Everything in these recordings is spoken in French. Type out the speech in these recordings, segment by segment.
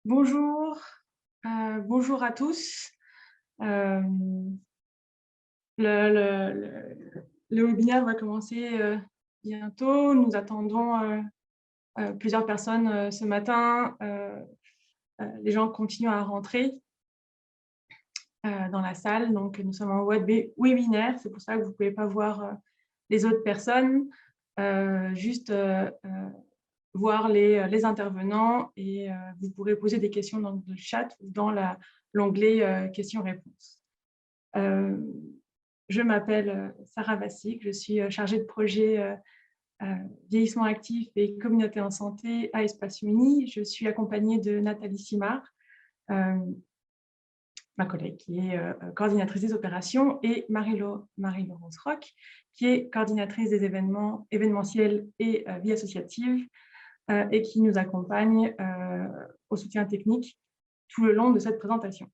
Bonjour, bonjour à tous. Euh, le webinaire va commencer bientôt. Nous attendons plusieurs personnes ce matin. Les gens continuent à rentrer dans la salle. Donc, nous sommes en webinaire. C'est pour ça que vous ne pouvez pas voir les autres personnes. Juste voir les intervenants et vous pourrez poser des questions dans le chat ou dans l'onglet questions-réponses. Je m'appelle Sarah Vassic, je suis chargée de projet vieillissement actif et communauté en santé à Espace Uni. Je suis accompagnée de Nathalie Simard, ma collègue qui est coordinatrice des opérations, et Marie-Laurence Roch, qui est coordinatrice des événements événementiels et vie associative, et qui nous accompagne au soutien technique tout le long de cette présentation.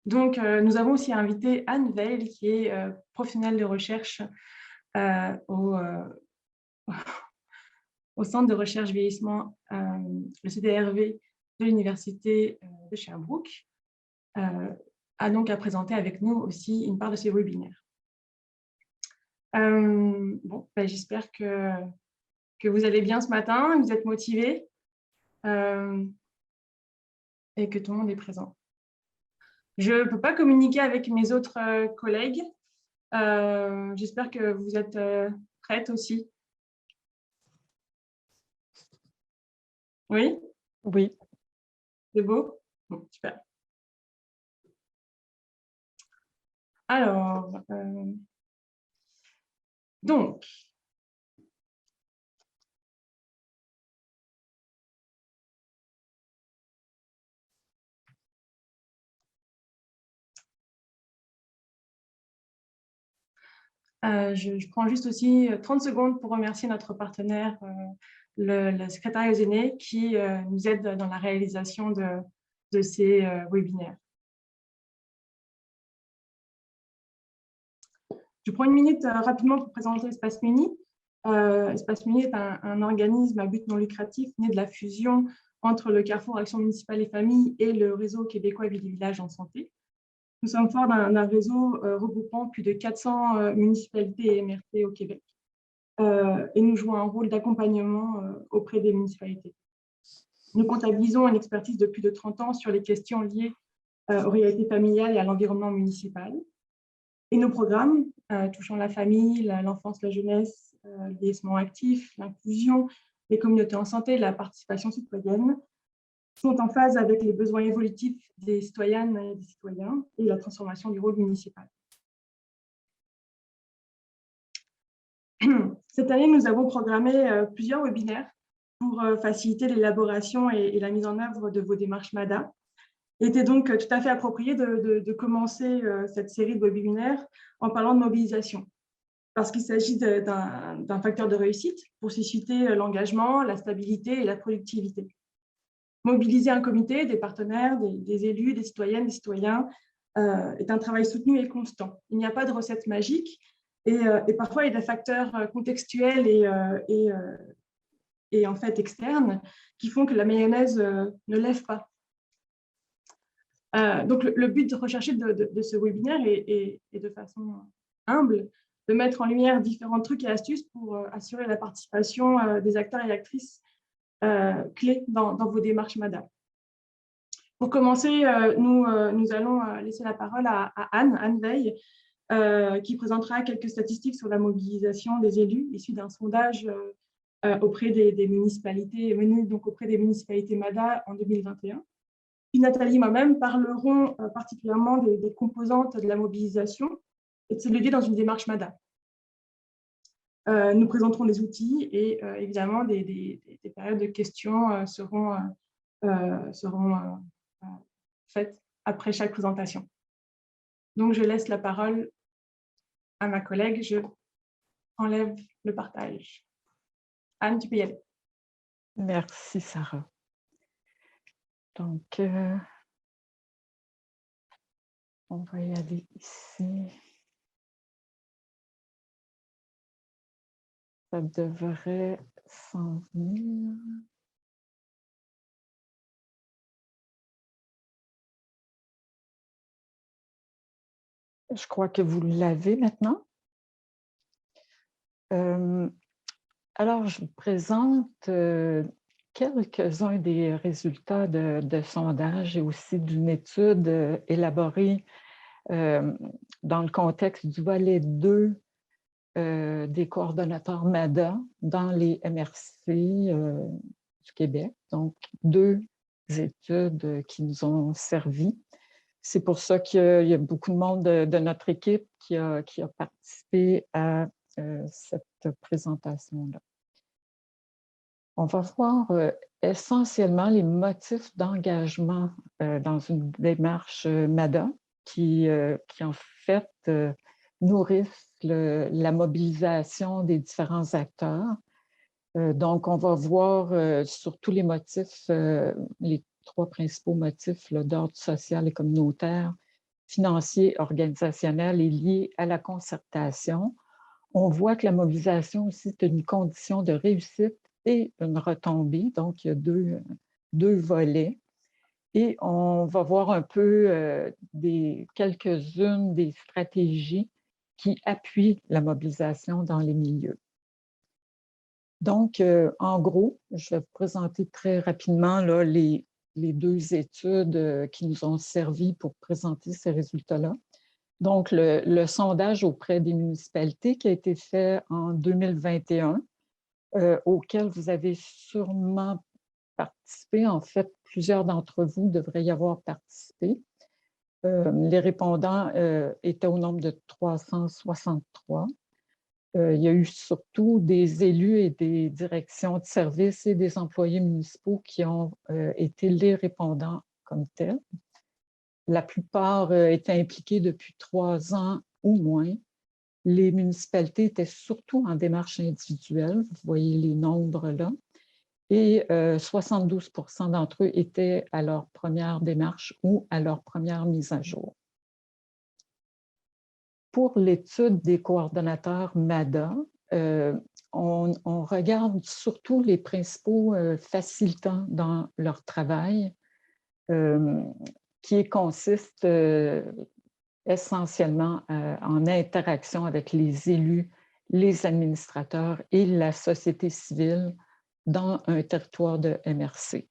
Donc, nous avons aussi invité Anne Veil, qui est professionnelle de recherche au Centre de recherche vieillissement, le CDRV de l'Université de Sherbrooke, a donc à présenter avec nous aussi une part de ces webinaires. J'espère que vous allez bien ce matin, que vous êtes motivés et que tout le monde est présent. Je ne peux pas communiquer avec mes autres collègues. J'espère que vous êtes prêtes aussi. Oui? Oui. C'est beau? Bon, super. Alors, donc, je prends juste aussi 30 secondes pour remercier notre partenaire, le secrétariat aux aînés, qui nous aide dans la réalisation de ces webinaires. Je prends une minute rapidement pour présenter Espace Muni. Espace Muni est un organisme à but non lucratif né de la fusion entre le Carrefour Action Municipale et Famille et le réseau québécois Ville et Village en Santé. Nous sommes forts d'un réseau regroupant plus de 400 municipalités et MRT au Québec. Et nous jouons un rôle d'accompagnement auprès des municipalités. Nous comptabilisons une expertise de plus de 30 ans sur les questions liées aux réalités familiales et à l'environnement municipal. Et nos programmes touchant la famille, l'enfance, la jeunesse, le vieillissement actif, l'inclusion, les communautés en santé, la participation citoyenne, sont en phase avec les besoins évolutifs des citoyennes et des citoyens et la transformation du rôle municipal. Cette année, nous avons programmé plusieurs webinaires pour faciliter l'élaboration et la mise en œuvre de vos démarches MADA. Il était donc tout à fait approprié de commencer cette série de webinaires en parlant de mobilisation, parce qu'il s'agit d'un facteur de réussite pour susciter l'engagement, la stabilité et la productivité. Mobiliser un comité, des partenaires, des élus, des citoyennes, des citoyens est un travail soutenu et constant. Il n'y a pas de recette magique et parfois il y a des facteurs contextuels et en fait externes qui font que la mayonnaise ne lève pas. Donc le but recherché de ce webinaire est de façon humble de mettre en lumière différents trucs et astuces pour assurer la participation des acteurs et actrices clés dans vos démarches MADA. Pour commencer, nous allons laisser la parole à Anne Veil, qui présentera quelques statistiques sur la mobilisation des élus issus d'un sondage auprès des municipalités, mené donc auprès des municipalités MADA en 2021. Puis Nathalie et moi-même parlerons particulièrement des composantes de la mobilisation et de ces leviers dans une démarche MADA. Nous présenterons des outils et évidemment des périodes de questions seront faites après chaque présentation. Donc, je laisse la parole à ma collègue. Je enlève le partage. Anne, tu peux y aller. Merci, Sarah. Donc, on va y aller ici. Ça devrait s'en venir. Je crois que vous l'avez maintenant. Alors, je vous présente quelques-uns des résultats de sondage et aussi d'une étude élaborée dans le contexte du volet 2 des coordonnateurs MADA dans les MRC du Québec. Donc, 2 études qui nous ont servi. C'est pour ça qu'il y a beaucoup de monde de notre équipe qui a participé à cette présentation-là. On va voir essentiellement les motifs d'engagement dans une démarche MADA qui en fait nourrissent la mobilisation des différents acteurs. Donc, on va voir sur tous les motifs, les 3 principaux motifs d'ordre social et communautaire, financier, organisationnel et lié à la concertation. On voit que la mobilisation aussi est une condition de réussite et une retombée. Donc, il y a deux volets. Et on va voir un peu quelques-unes des stratégies qui appuient la mobilisation dans les milieux. Donc, en gros, je vais vous présenter très rapidement là, les 2 études qui nous ont servi pour présenter ces résultats-là. Donc, le sondage auprès des municipalités qui a été fait en 2021, auquel vous avez sûrement participé. En fait, plusieurs d'entre vous devraient y avoir participé. Les répondants étaient au nombre de 363. Il y a eu surtout des élus et des directions de services et des employés municipaux qui ont été les répondants comme tels. La plupart étaient impliqués depuis 3 ans ou moins. Les municipalités étaient surtout en démarche individuelle, vous voyez les nombres là, et 72% d'entre eux étaient à leur première démarche ou à leur première mise à jour. Pour l'étude des coordonnateurs MADA, on regarde surtout les principaux facilitants dans leur travail, qui consiste essentiellement en interaction avec les élus, les administrateurs et la société civile dans un territoire de MRC.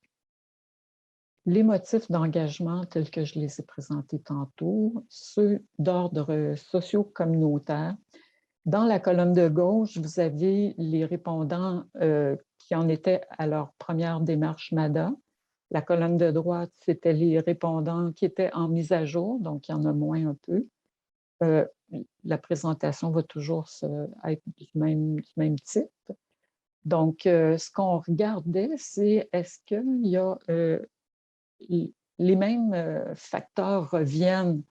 Les motifs d'engagement tels que je les ai présentés tantôt, ceux d'ordre socio-communautaire. Dans la colonne de gauche, vous avez les répondants qui en étaient à leur première démarche MADA. La colonne de droite, c'était les répondants qui étaient en mise à jour, donc il y en a moins un peu. La présentation va toujours être du même type. Donc, ce qu'on regardait, c'est est-ce qu'il y a les mêmes facteurs reviennent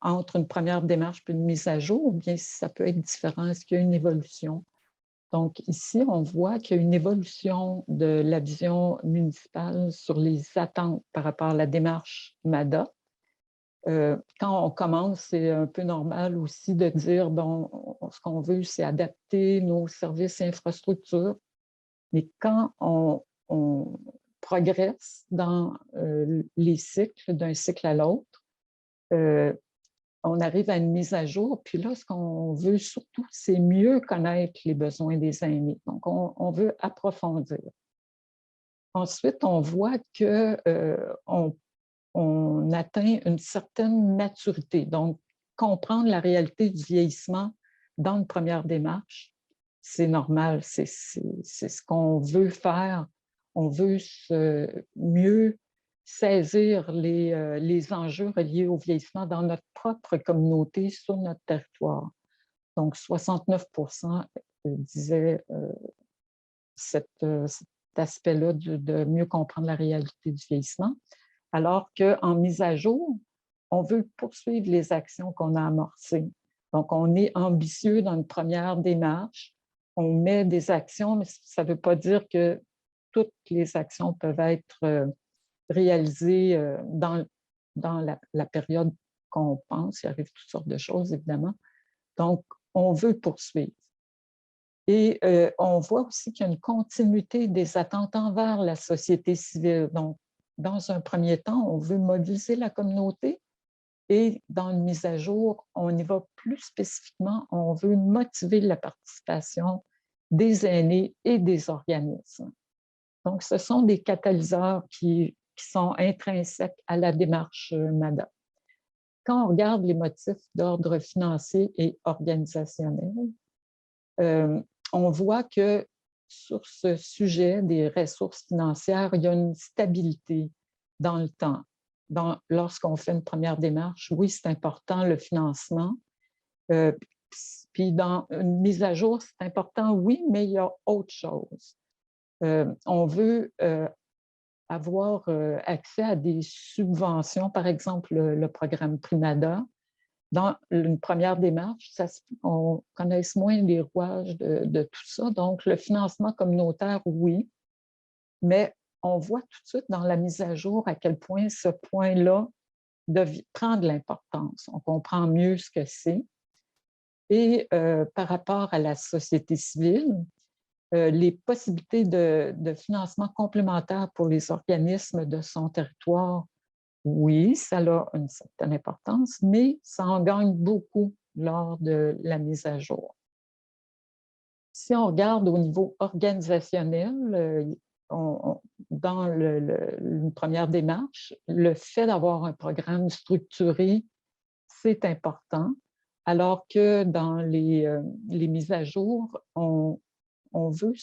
entre une première démarche et une mise à jour, ou bien si ça peut être différent, est-ce qu'il y a une évolution? Donc, ici, on voit qu'il y a une évolution de la vision municipale sur les attentes par rapport à la démarche MADA. Quand on commence, c'est un peu normal aussi de dire, bon, ce qu'on veut, c'est adapter nos services et infrastructures. Mais quand on progresse dans les cycles, d'un cycle à l'autre, on arrive à une mise à jour. Puis là, ce qu'on veut surtout, c'est mieux connaître les besoins des aînés. Donc, on veut approfondir. Ensuite, on voit qu'on atteint une certaine maturité. Donc, comprendre la réalité du vieillissement dans une première démarche, c'est normal, c'est ce qu'on veut faire. On veut mieux saisir les enjeux reliés au vieillissement dans notre propre communauté, sur notre territoire. Donc, 69% disaient cet aspect-là de mieux comprendre la réalité du vieillissement, alors qu'en mise à jour, on veut poursuivre les actions qu'on a amorcées. Donc, on est ambitieux dans une première démarche, on met des actions, mais ça ne veut pas dire que toutes les actions peuvent être réalisées dans la période qu'on pense. Il arrive toutes sortes de choses, évidemment. Donc, on veut poursuivre. Et on voit aussi qu'il y a une continuité des attentes envers la société civile. Donc, dans un premier temps, on veut mobiliser la communauté et dans une mise à jour, on y va plus spécifiquement, on veut motiver la participation des aînés et des organismes. Donc, ce sont des catalyseurs qui sont intrinsèques à la démarche MADA. Quand on regarde les motifs d'ordre financier et organisationnel, on voit que sur ce sujet des ressources financières, il y a une stabilité dans le temps. Lorsqu'on fait une première démarche, oui, c'est important le financement. Puis dans une mise à jour, c'est important, oui, mais il y a autre chose. On veut avoir accès à des subventions, par exemple le programme Primada. Dans une première démarche, on connaisse moins les rouages de tout ça. Donc, le financement communautaire, oui, mais on voit tout de suite dans la mise à jour à quel point ce point-là prend de l'importance. On comprend mieux ce que c'est. Et par rapport à la société civile, les possibilités de financement complémentaire pour les organismes de son territoire, oui, ça a une certaine importance, mais ça en gagne beaucoup lors de la mise à jour. Si on regarde au niveau organisationnel, dans une première démarche, le fait d'avoir un programme structuré, c'est important, alors que dans les mises à jour, on veut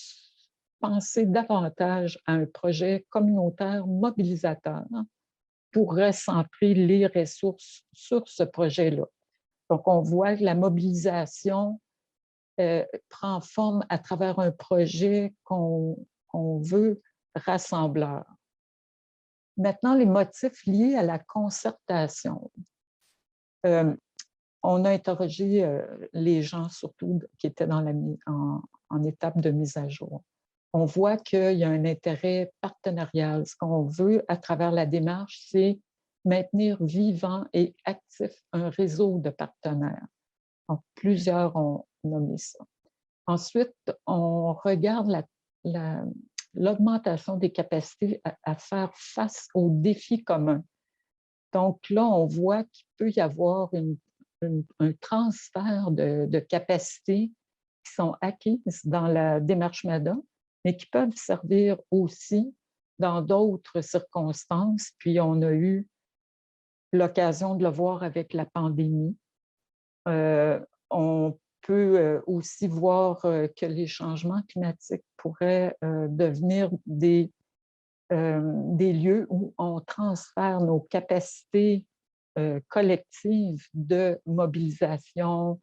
penser davantage à un projet communautaire mobilisateur pour recentrer les ressources sur ce projet-là. Donc, on voit que la mobilisation prend forme à travers un projet qu'on veut rassembleur. Maintenant, les motifs liés à la concertation. On a interrogé les gens, surtout, qui étaient en étape de mise à jour. On voit qu'il y a un intérêt partenarial. Ce qu'on veut à travers la démarche, c'est maintenir vivant et actif un réseau de partenaires. Donc, plusieurs ont nommé ça. Ensuite, on regarde l'augmentation des capacités à faire face aux défis communs. Donc là, on voit qu'il peut y avoir un transfert de capacités qui sont acquises dans la démarche MADA, mais qui peuvent servir aussi dans d'autres circonstances. Puis on a eu l'occasion de le voir avec la pandémie. On peut aussi voir que les changements climatiques pourraient devenir des lieux où on transfère nos capacités collectives de mobilisation,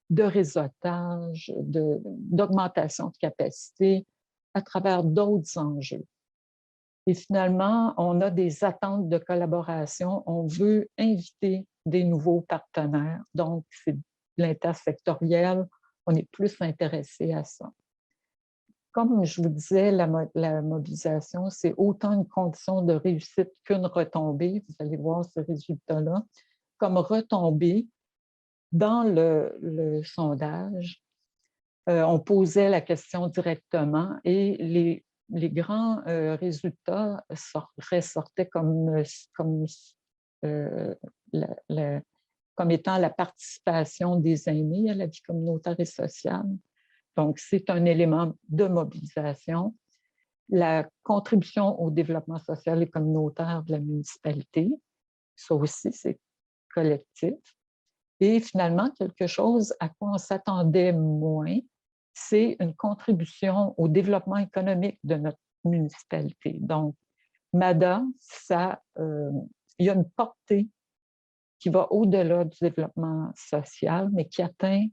de réseautage, d'augmentation de capacité à travers d'autres enjeux. Et finalement, on a des attentes de collaboration. On veut inviter des nouveaux partenaires. Donc, c'est l'intersectoriel. On est plus intéressé à ça. Comme je vous disais, la mobilisation, c'est autant une condition de réussite qu'une retombée. Vous allez voir ce résultat-là. Comme retombée, dans le sondage, on posait la question directement et les grands résultats ressortaient comme étant la participation des aînés à la vie communautaire et sociale. Donc, c'est un élément de mobilisation. La contribution au développement social et communautaire de la municipalité, ça aussi, c'est collectif. Et finalement, quelque chose à quoi on s'attendait moins, c'est une contribution au développement économique de notre municipalité. Donc, MADA, il y a une portée qui va au-delà du développement social, mais qui atteint,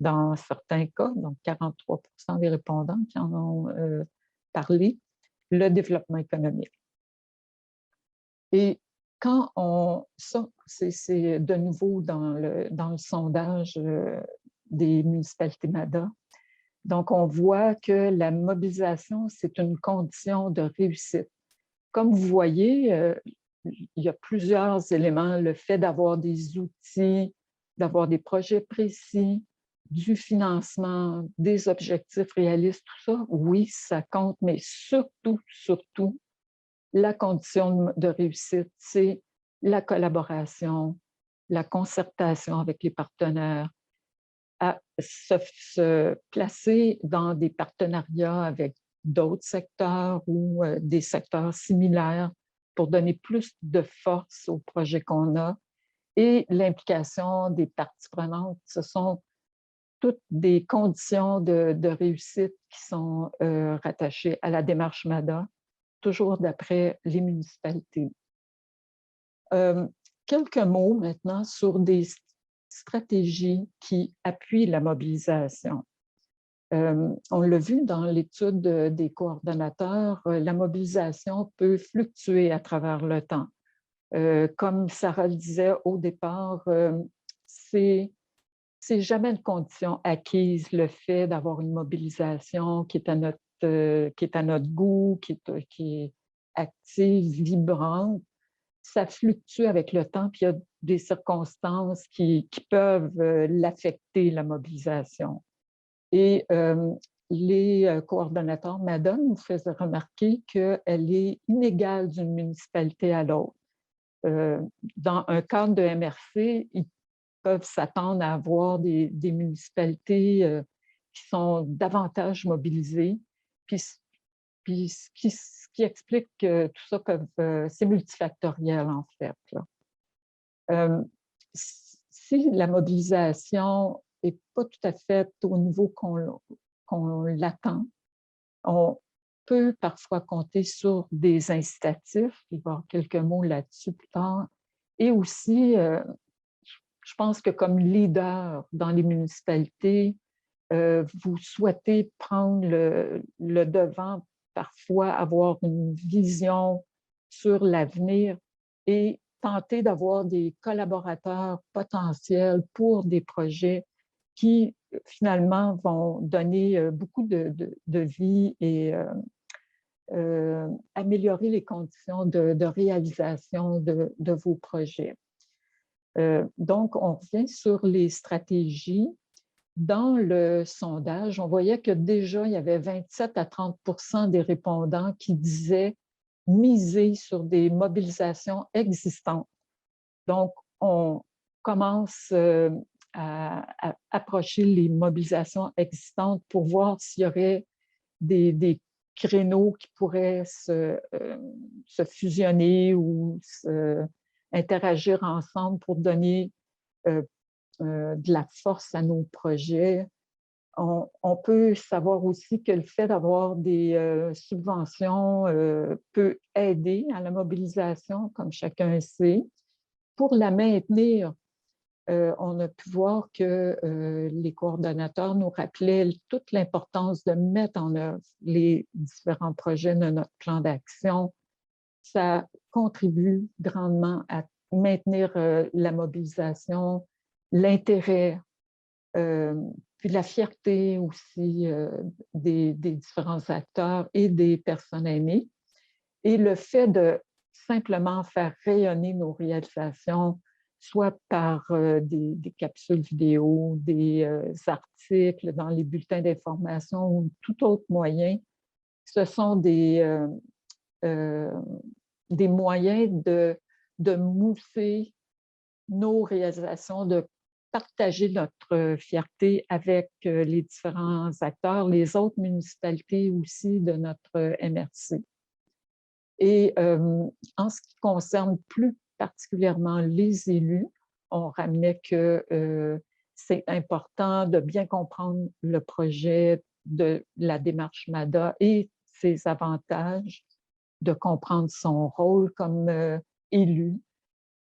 dans certains cas, donc 43 des répondants qui en ont parlé, le développement économique. Et quand ça, c'est de nouveau dans le sondage des municipalités MADA. Donc, on voit que la mobilisation, c'est une condition de réussite. Comme vous voyez, il y a plusieurs éléments. Le fait d'avoir des outils, d'avoir des projets précis, du financement, des objectifs réalistes, tout ça, oui, ça compte, mais surtout, surtout, la condition de réussite, c'est la collaboration, la concertation avec les partenaires, à se placer dans des partenariats avec d'autres secteurs ou des secteurs similaires pour donner plus de force au projet qu'on a, et l'implication des parties prenantes. Ce sont toutes des conditions de réussite qui sont rattachées à la démarche MADA, toujours d'après les municipalités. Quelques mots maintenant sur des stratégies qui appuient la mobilisation. On l'a vu dans l'étude des coordonnateurs, la mobilisation peut fluctuer à travers le temps. Comme Sarah le disait au départ, c'est jamais une condition acquise, le fait d'avoir une mobilisation qui est à notre goût, qui est active, vibrante. Ça fluctue avec le temps, puis il y a des circonstances qui peuvent l'affecter, la mobilisation. Et les coordonnateurs MADA nous faisaient remarquer qu'elle est inégale d'une municipalité à l'autre. Dans un cadre de MRC, ils peuvent s'attendre à avoir des municipalités qui sont davantage mobilisées, puis ce qui explique que tout ça, c'est multifactoriel en fait. Si la mobilisation n'est pas tout à fait au niveau qu'on l'attend, on peut parfois compter sur des incitatifs. Il va y avoir quelques mots là-dessus plus tard. Et aussi, je pense que comme leader dans les municipalités, vous souhaitez prendre le devant, parfois avoir une vision sur l'avenir et tenter d'avoir des collaborateurs potentiels pour des projets qui, finalement, vont donner beaucoup de vie et améliorer les conditions de réalisation de vos projets. Donc, on revient sur les stratégies. Dans le sondage, on voyait que déjà, il y avait 27 à 30 des répondants qui disaient miser sur des mobilisations existantes. Donc, on commence à approcher les mobilisations existantes pour voir s'il y aurait des créneaux qui pourraient se fusionner ou interagir ensemble pour donner de la force à nos projets. On peut savoir aussi que le fait d'avoir des subventions peut aider à la mobilisation, comme chacun sait. Pour la maintenir, on a pu voir que les coordonnateurs nous rappelaient toute l'importance de mettre en œuvre les différents projets de notre plan d'action. Ça contribue grandement à maintenir la mobilisation, l'intérêt, puis la fierté aussi des différents acteurs et des personnes aînées. Et le fait de simplement faire rayonner nos réalisations, soit par des capsules vidéo, des articles dans les bulletins d'information ou tout autre moyen, ce sont des moyens de mousser nos réalisations, de partager notre fierté avec les différents acteurs, les autres municipalités aussi de notre MRC. Et en ce qui concerne plus particulièrement les élus, on ramenait que c'est important de bien comprendre le projet de la démarche MADA et ses avantages, de comprendre son rôle comme élu.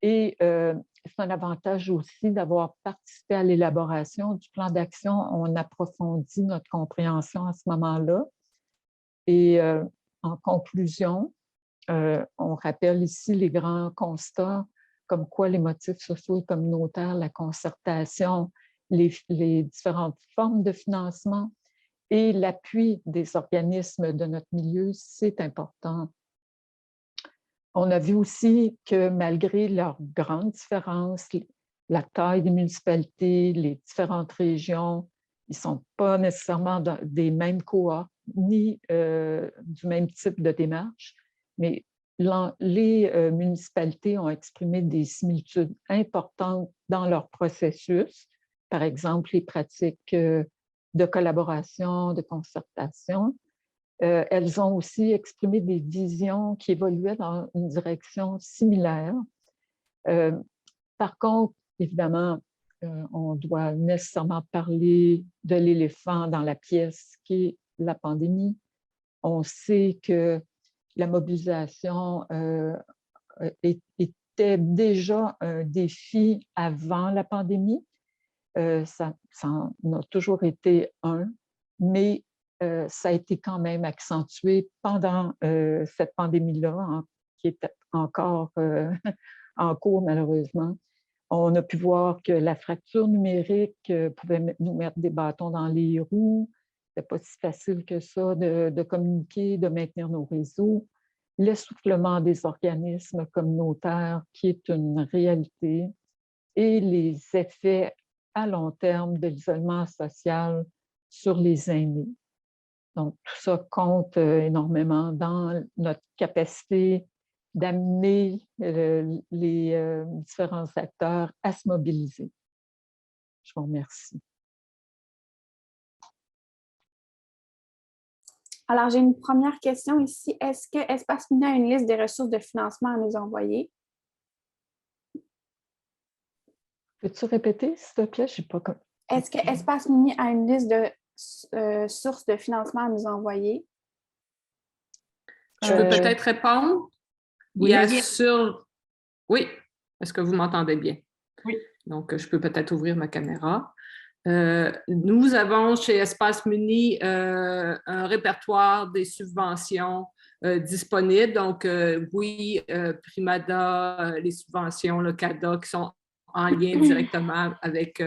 Et c'est un avantage aussi d'avoir participé à l'élaboration du plan d'action. On approfondit notre compréhension à ce moment-là. Et en conclusion, on rappelle ici les grands constats, comme quoi les motifs sociaux et communautaires, la concertation, les différentes formes de financement et l'appui des organismes de notre milieu, c'est important. On a vu aussi que malgré leurs grandes différences, la taille des municipalités, les différentes régions, ils ne sont pas nécessairement des mêmes cohortes, ni du même type de démarche, mais les municipalités ont exprimé des similitudes importantes dans leur processus, par exemple les pratiques de collaboration, de concertation. Elles ont aussi exprimé des visions qui évoluaient dans une direction similaire. Par contre, évidemment, on doit nécessairement parler de l'éléphant dans la pièce qui est la pandémie. On sait que la mobilisation était déjà un défi avant la pandémie. Ça en a toujours été un, mais ça a été quand même accentué pendant cette pandémie-là, qui est encore en cours malheureusement. On a pu voir que la fracture numérique pouvait nous mettre des bâtons dans les roues. Ce n'était pas si facile que ça de communiquer, de maintenir nos réseaux. L'essoufflement des organismes communautaires, qui est une réalité, et les effets à long terme de l'isolement social sur les aînés. Donc, tout ça compte énormément dans notre capacité d'amener les différents acteurs à se mobiliser. Je vous remercie. Alors, j'ai une première question ici. Est-ce que Espace Mini a une liste des ressources de financement à nous envoyer? Peux-tu répéter, s'il te plaît? Je n'ai pas... Est-ce que Espace Mini a une liste de sources de financement à nous envoyer? Je peux peut-être répondre. Oui. Il y a sur... Oui, est-ce que vous m'entendez bien? Oui. Donc, je peux peut-être ouvrir ma caméra. Nous avons chez Espace Muni un répertoire des subventions disponibles. Donc, oui, Primada, les subventions, le CADA, qui sont en lien directement avec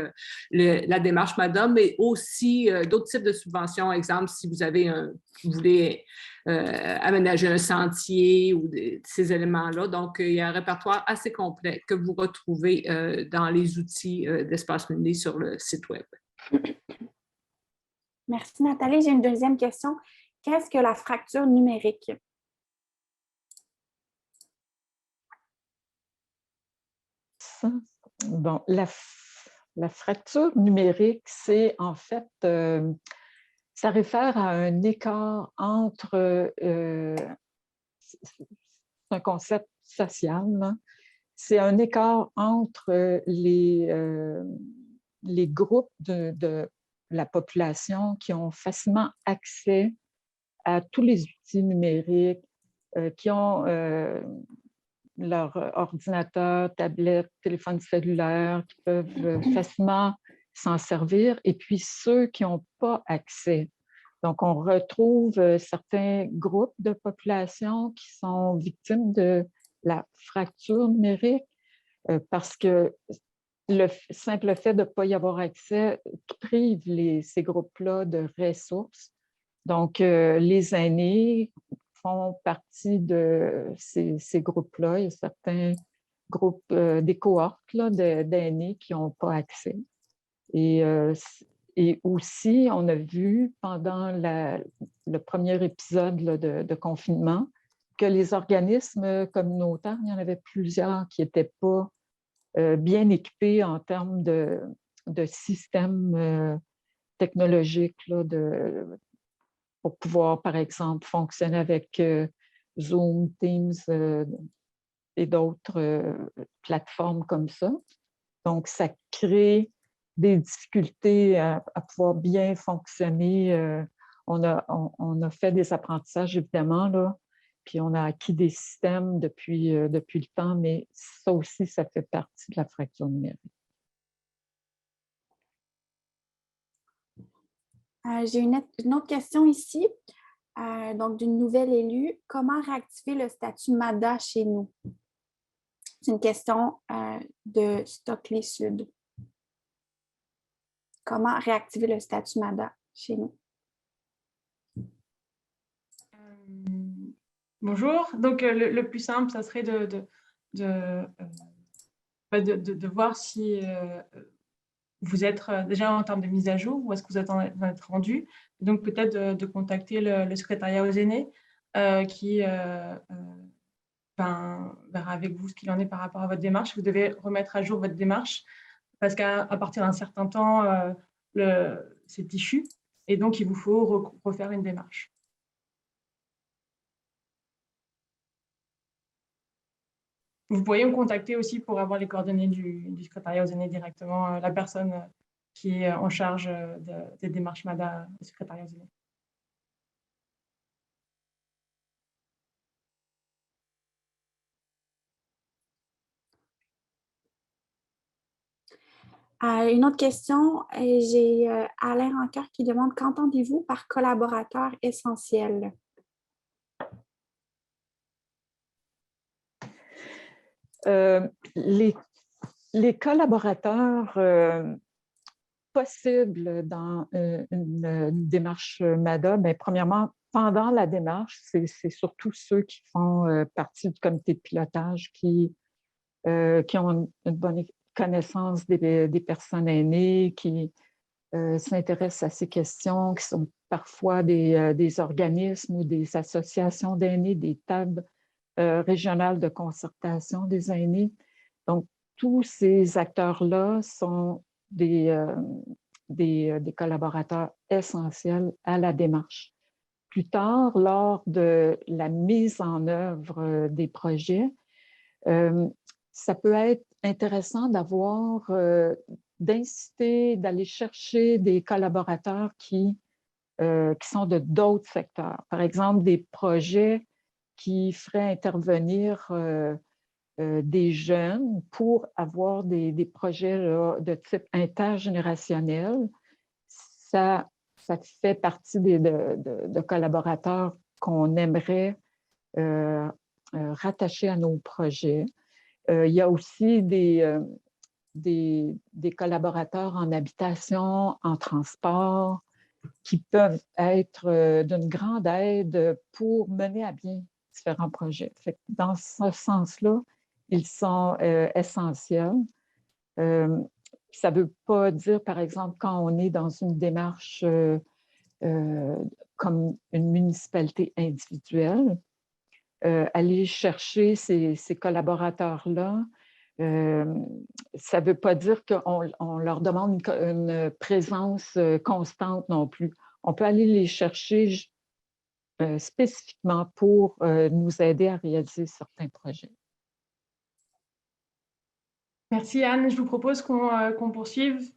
la démarche MADA, mais aussi d'autres types de subventions. Exemple, si vous avez vous voulez aménager un sentier ou ces éléments-là. Donc, il y a un répertoire assez complet que vous retrouvez dans les outils d'Espace Muni sur le site Web. Merci, Nathalie. J'ai une deuxième question. Qu'est-ce que la fracture numérique? Bon, la fracture numérique, c'est en fait, ça réfère à un écart entre, c'est un concept social, c'est un écart entre les groupes de la population qui ont facilement accès à tous les outils numériques, qui ont leur ordinateur, tablette, téléphone cellulaire, qui peuvent facilement s'en servir, et puis ceux qui n'ont pas accès. Donc, on retrouve certains groupes de population qui sont victimes de la fracture numérique parce que le simple fait de ne pas y avoir accès prive ces groupes-là de ressources. Donc, les aînés font partie de ces groupes-là. Il y a certains groupes, des cohortes d'aînés qui n'ont pas accès. Et aussi, on a vu pendant le premier épisode de confinement que les organismes communautaires, il y en avait plusieurs qui n'étaient pas bien équipés en termes de systèmes technologiques pour pouvoir, par exemple, fonctionner avec Zoom, Teams et d'autres plateformes comme ça. Donc, ça crée des difficultés à pouvoir bien fonctionner. On a fait des apprentissages, évidemment, là, puis on a acquis des systèmes depuis le temps, mais ça aussi, ça fait partie de la fracture numérique. J'ai une autre question ici, donc d'une nouvelle élue. Comment réactiver le statut MADA chez nous? C'est une question de Stockley Sud. Comment réactiver le statut MADA chez nous? Bonjour. Donc, le plus simple, ça serait de voir si vous êtes déjà en termes de mise à jour, où est-ce que vous êtes rendu. Donc, peut-être de contacter le secrétariat aux aînés qui verra avec vous ce qu'il en est par rapport à votre démarche. Vous devez remettre à jour votre démarche parce qu'à partir d'un certain temps, c'est fichu et donc il vous faut refaire une démarche. Vous pourriez me contacter aussi pour avoir les coordonnées du secrétariat aux aînés directement, la personne qui est en charge des démarches MADA au secrétariat aux aînés. Une autre question, j'ai Alain Rancœur qui demande « Qu'entendez-vous par collaborateur essentiel? » Les collaborateurs possibles dans une démarche MADA, bien, premièrement, pendant la démarche, c'est surtout ceux qui font partie du comité de pilotage qui ont une bonne connaissance des personnes aînées, qui s'intéressent à ces questions, qui sont parfois des organismes ou des associations d'aînés, des tables régionales de concertation des aînés. Donc, tous ces acteurs-là sont des collaborateurs essentiels à la démarche. Plus tard, lors de la mise en œuvre des projets, ça peut être intéressant d'inciter, d'aller chercher des collaborateurs qui sont de d'autres secteurs. Par exemple, des projets qui feraient intervenir des jeunes pour avoir des projets là, de type intergénérationnel. Ça fait partie de collaborateurs qu'on aimerait rattacher à nos projets. Il y a aussi des collaborateurs en habitation, en transport, qui peuvent être d'une grande aide pour mener à bien différents projets. Fait que dans ce sens-là, ils sont essentiels. Ça ne veut pas dire, par exemple, quand on est dans une démarche comme une municipalité individuelle, aller chercher ces collaborateurs-là, ça ne veut pas dire qu'on leur demande une présence constante non plus. On peut aller les chercher spécifiquement pour nous aider à réaliser certains projets. Merci Anne. Je vous propose qu'on poursuive.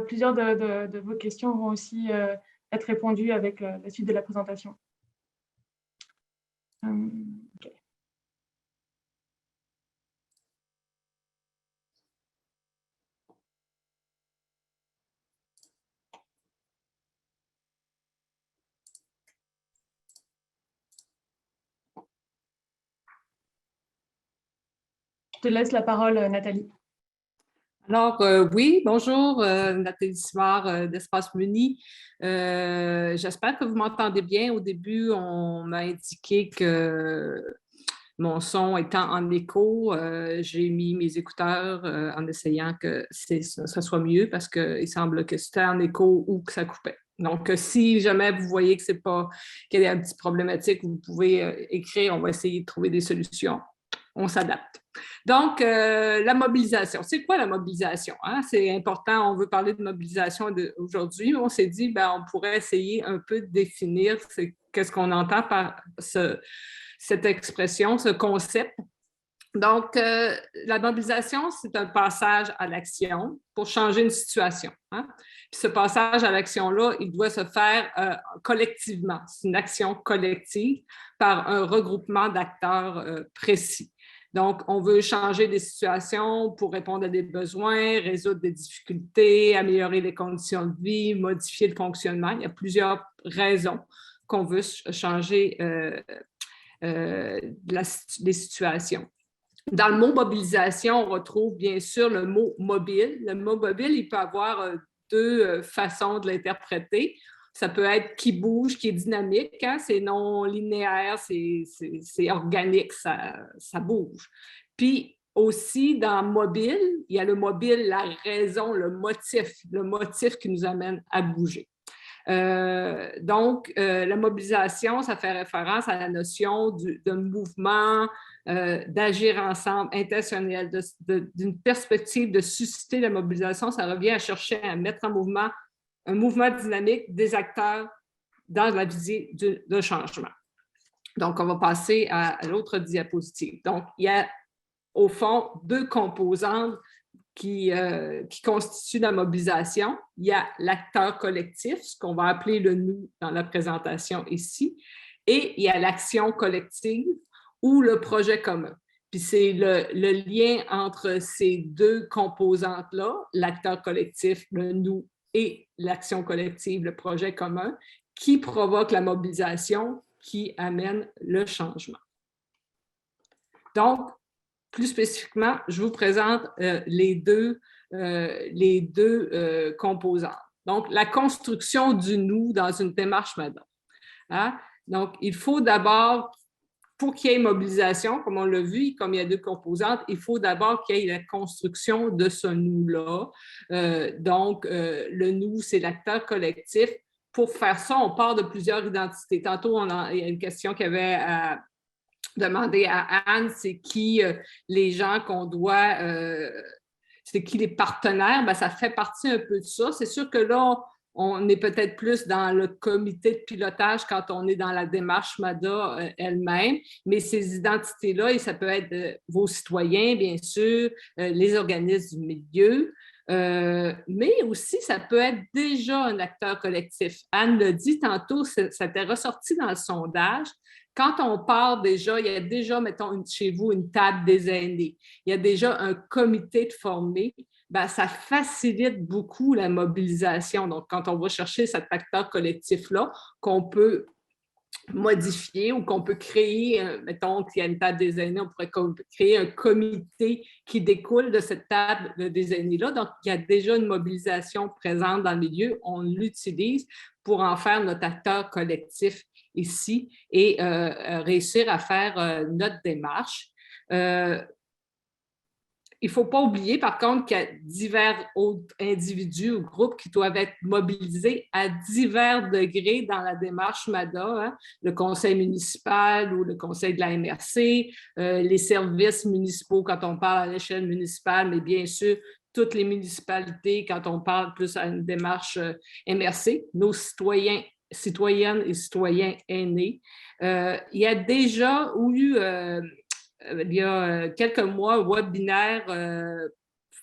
Plusieurs de vos questions vont aussi être répondues avec la suite de la présentation. Okay. Je te laisse la parole, Nathalie. Alors, oui, bonjour, Nathalie Simard d'Espace Muni. J'espère que vous m'entendez bien. Au début, on m'a indiqué que mon son étant en écho, j'ai mis mes écouteurs en essayant que ça soit mieux parce qu'il semble que c'était en écho ou que ça coupait. Donc, si jamais vous voyez que qu'il y a une petite problématique, vous pouvez écrire, on va essayer de trouver des solutions. On s'adapte. Donc, la mobilisation. C'est quoi la mobilisation? Hein? C'est important, on veut parler de mobilisation aujourd'hui. On s'est dit, ben, on pourrait essayer un peu de définir qu'est-ce qu'on entend par cette expression, ce concept. Donc, la mobilisation, c'est un passage à l'action pour changer une situation. Hein? Puis ce passage à l'action-là, il doit se faire collectivement. C'est une action collective par un regroupement d'acteurs précis. Donc, on veut changer des situations pour répondre à des besoins, résoudre des difficultés, améliorer les conditions de vie, modifier le fonctionnement. Il y a plusieurs raisons qu'on veut changer des situations. Dans le mot mobilisation, on retrouve bien sûr le mot mobile. Le mot mobile, il peut avoir deux façons de l'interpréter. Ça peut être qui bouge, qui est dynamique, hein? C'est non linéaire, c'est organique, ça bouge. Puis, aussi, dans mobile, il y a le mobile, la raison, le motif qui nous amène à bouger. Donc, la mobilisation, ça fait référence à la notion de mouvement, d'agir ensemble, intentionnel, d'une perspective de susciter la mobilisation. Ça revient à chercher à mettre en mouvement un mouvement dynamique des acteurs dans la visée de changement. Donc, on va passer à l'autre diapositive. Donc, il y a au fond deux composantes qui constituent la mobilisation. Il y a l'acteur collectif, ce qu'on va appeler le nous dans la présentation ici, et il y a l'action collective ou le projet commun. Puis c'est le lien entre ces deux composantes-là, l'acteur collectif, le nous et l'action collective, le projet commun, qui provoque la mobilisation, qui amène le changement. Donc, plus spécifiquement, je vous présente les deux composantes. Donc, la construction du nous dans une démarche MADA. Hein? Donc, il faut d'abord, pour qu'il y ait mobilisation, comme on l'a vu, comme il y a deux composantes, il faut d'abord qu'il y ait la construction de ce nous-là. Donc, le nous, c'est l'acteur collectif. Pour faire ça, on part de plusieurs identités. Tantôt, il y a une question qu'il y avait à demander à Anne, c'est qui les gens qu'on doit, c'est qui les partenaires, bien, ça fait partie un peu de ça. C'est sûr que là, on est peut-être plus dans le comité de pilotage quand on est dans la démarche MADA elle-même, mais ces identités-là, et ça peut être vos citoyens, bien sûr, les organismes du milieu, mais aussi, ça peut être déjà un acteur collectif. Anne l'a dit tantôt, ça t'est ressorti dans le sondage. Quand on part déjà, il y a déjà, mettons, chez vous, une table des aînés, il y a déjà un comité de formés, bien, ça facilite beaucoup la mobilisation. Donc, quand on va chercher cet acteur collectif-là, qu'on peut modifier ou qu'on peut créer, mettons qu'il y a une table des aînés, on pourrait créer un comité qui découle de cette table des aînés-là. Donc, il y a déjà une mobilisation présente dans le milieu, on l'utilise pour en faire notre acteur collectif ici et réussir à faire notre démarche. Il ne faut pas oublier, par contre, qu'il y a divers autres individus ou groupes qui doivent être mobilisés à divers degrés dans la démarche MADA, hein, le conseil municipal ou le conseil de la MRC, les services municipaux quand on parle à l'échelle municipale, mais bien sûr, toutes les municipalités quand on parle plus à une démarche MRC, nos citoyennes et citoyens aînés. Il y a déjà eu... il y a quelques mois, un webinaire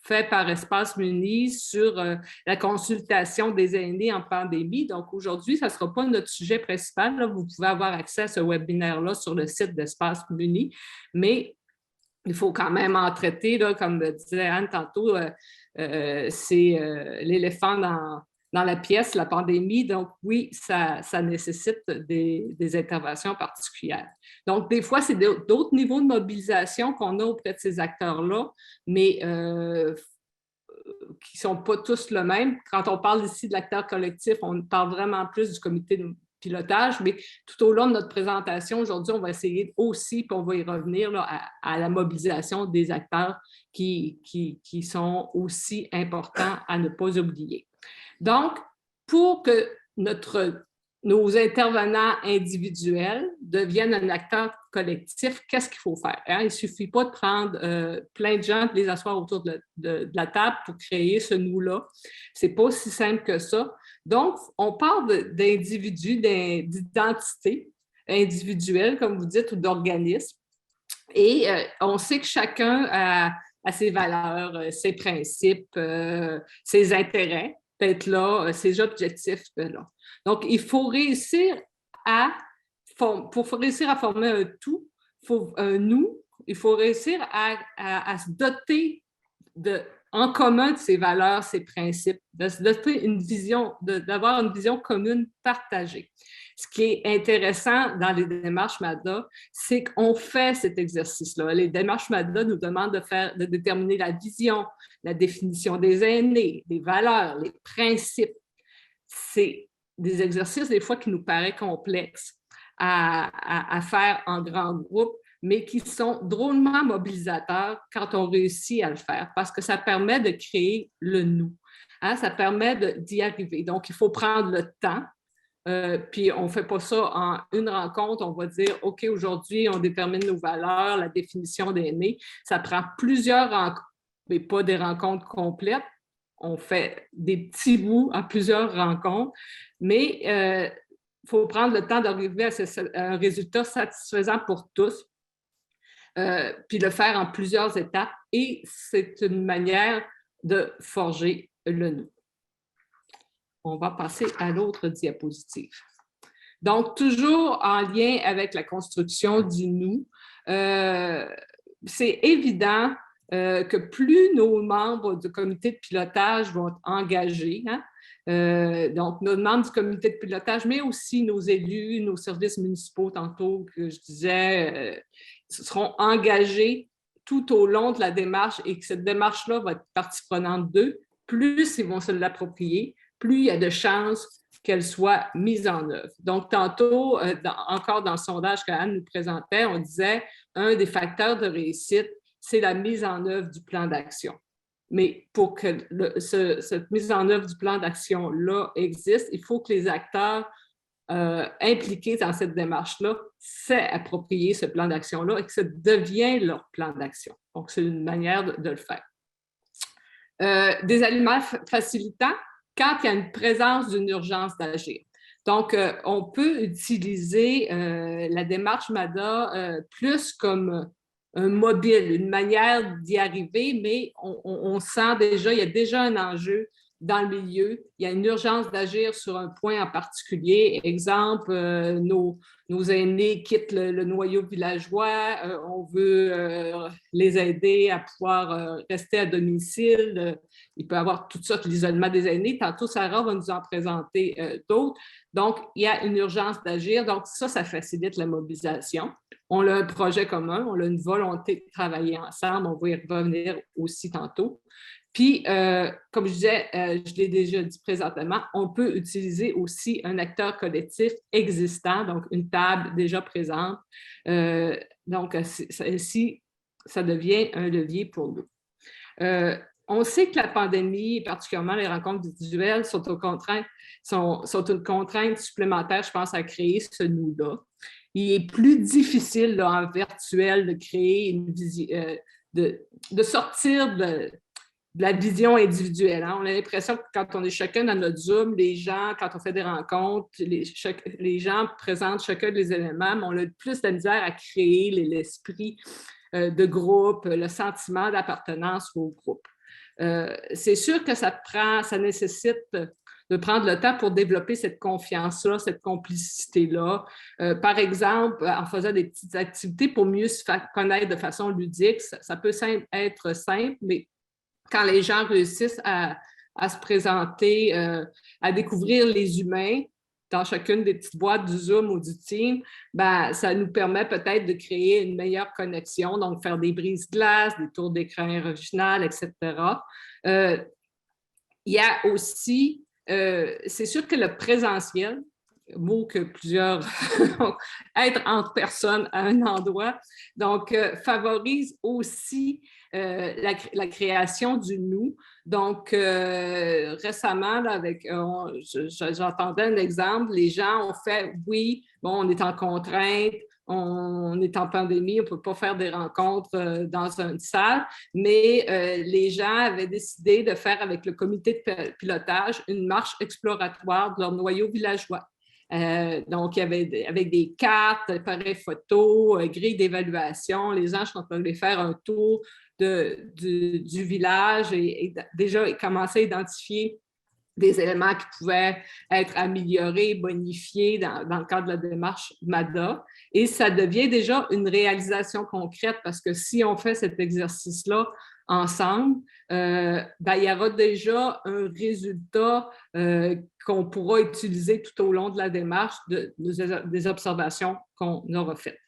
fait par Espace Muni sur la consultation des aînés en pandémie. Donc, aujourd'hui, ça ne sera pas notre sujet principal. Là. Vous pouvez avoir accès à ce webinaire-là sur le site d'Espace Muni, mais il faut quand même en traiter, là, comme disait Anne tantôt, c'est l'éléphant dans la pièce, la pandémie. Donc, oui, ça nécessite des interventions particulières. Donc, des fois, c'est d'autres niveaux de mobilisation qu'on a auprès de ces acteurs-là, mais qui ne sont pas tous le même. Quand on parle ici de l'acteur collectif, on parle vraiment plus du comité de pilotage, mais tout au long de notre présentation, aujourd'hui, on va essayer aussi, puis on va y revenir là, à la mobilisation des acteurs qui sont aussi importants à ne pas oublier. Donc, pour que nos intervenants individuels deviennent un acteur collectif, qu'est-ce qu'il faut faire? Hein? Il ne suffit pas de prendre plein de gens, de les asseoir autour de la table pour créer ce nous-là. Ce n'est pas aussi simple que ça. Donc, on parle d'individus, d'identités individuelles, comme vous dites, ou d'organismes. Et on sait que chacun a ses valeurs, ses principes, ses intérêts. Peut-être là, ces objectifs là. Donc, il faut réussir pour réussir à former un tout, un nous, il faut réussir à se doter en commun de ses valeurs, ses principes, de se doter d'avoir une vision commune partagée. Ce qui est intéressant dans les démarches MADA, c'est qu'on fait cet exercice-là. Les démarches MADA nous demandent de déterminer la vision, la définition des aînés, les valeurs, les principes. C'est des exercices, des fois, qui nous paraissent complexes à faire en grand groupe, mais qui sont drôlement mobilisateurs quand on réussit à le faire, parce que ça permet de créer le nous. Hein, ça permet d'y arriver. Donc, il faut prendre le temps. Puis on ne fait pas ça en une rencontre, on va dire, OK, aujourd'hui, on détermine nos valeurs, la définition des. Ça prend plusieurs rencontres, mais pas des rencontres complètes. On fait des petits bouts à plusieurs rencontres, mais il faut prendre le temps d'arriver à un résultat satisfaisant pour tous, puis le faire en plusieurs étapes, et c'est une manière de forger le nous. On va passer à l'autre diapositive. Donc, toujours en lien avec la construction du nous, c'est évident que plus nos membres du comité de pilotage vont être engagés, hein, donc nos membres du comité de pilotage, mais aussi nos élus, nos services municipaux, tantôt que je disais, seront engagés tout au long de la démarche, et que cette démarche-là va être partie prenante d'eux, plus ils vont se l'approprier, plus il y a de chances qu'elle soit mise en œuvre. Donc, tantôt, encore dans le sondage qu'Anne nous présentait, on disait un des facteurs de réussite, c'est la mise en œuvre du plan d'action. Mais pour que cette mise en œuvre du plan d'action-là existe, il faut que les acteurs impliqués dans cette démarche-là s'approprient ce plan d'action-là et que ça devienne leur plan d'action. Donc, c'est une manière de le faire. Des aliments facilitants, quand il y a une présence d'une urgence d'agir. Donc, on peut utiliser la démarche MADA plus comme un mobile, une manière d'y arriver, mais on sent déjà, il y a déjà un enjeu dans le milieu, il y a une urgence d'agir sur un point en particulier. Exemple, nos aînés quittent le noyau villageois, on veut les aider à pouvoir rester à domicile. Il peut y avoir toutes sortes d'isolement des aînés. Tantôt, Sarah va nous en présenter d'autres. Donc, il y a une urgence d'agir. Donc, ça facilite la mobilisation. On a un projet commun, on a une volonté de travailler ensemble. On va y revenir aussi tantôt. Puis, comme je disais, je l'ai déjà dit présentement, on peut utiliser aussi un acteur collectif existant, donc une table déjà présente. Donc, ici, ça devient un levier pour nous. On sait que la pandémie, et particulièrement les rencontres visuelles, sont une contrainte supplémentaire, je pense, à créer ce nous-là. Il est plus difficile là, en virtuel de créer une vision, de sortir de la vision individuelle. Hein? On a l'impression que quand on est chacun dans notre Zoom, les gens, quand on fait des rencontres, les gens présentent chacun des éléments, mais on a plus de misère à créer l'esprit de groupe, le sentiment d'appartenance au groupe. C'est sûr que ça nécessite de prendre le temps pour développer cette confiance-là, cette complicité-là. Par exemple, en faisant des petites activités pour mieux se faire connaître de façon ludique, ça peut être simple, mais quand les gens réussissent à se présenter, à découvrir les humains dans chacune des petites boîtes du Zoom ou du Team, ben, ça nous permet peut-être de créer une meilleure connexion, donc faire des brises-glaces, des tours d'écran originales, etc. Il y a aussi, c'est sûr que le présentiel, mot que plusieurs être en personne à un endroit, donc favorise aussi la création du nous. Donc, récemment, là, j'entendais un exemple, les gens ont fait, oui, bon, on est en contrainte, on est en pandémie, on ne peut pas faire des rencontres dans une salle, mais les gens avaient décidé de faire avec le comité de pilotage une marche exploratoire de leur noyau villageois. Donc, il y avait avec des cartes, appareils photo, grille d'évaluation. Les gens sont allés faire un tour du village et déjà commencer à identifier des éléments qui pouvaient être améliorés, bonifiés dans le cadre de la démarche MADA. Et ça devient déjà une réalisation concrète parce que si on fait cet exercice-là ensemble, ben, il y aura déjà un résultat qu'on pourra utiliser tout au long de la démarche des observations qu'on aura faites.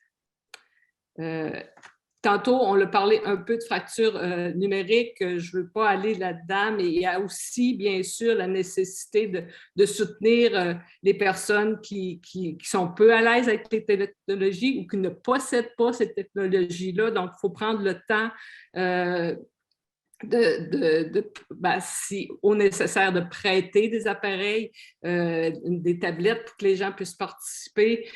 Tantôt, on a parlé un peu de fracture numérique, je ne veux pas aller là-dedans, mais il y a aussi, bien sûr, la nécessité de soutenir les personnes qui sont peu à l'aise avec les technologies ou qui ne possèdent pas ces technologies-là. Donc, il faut prendre le temps si au nécessaire, de prêter des appareils, des tablettes pour que les gens puissent participer,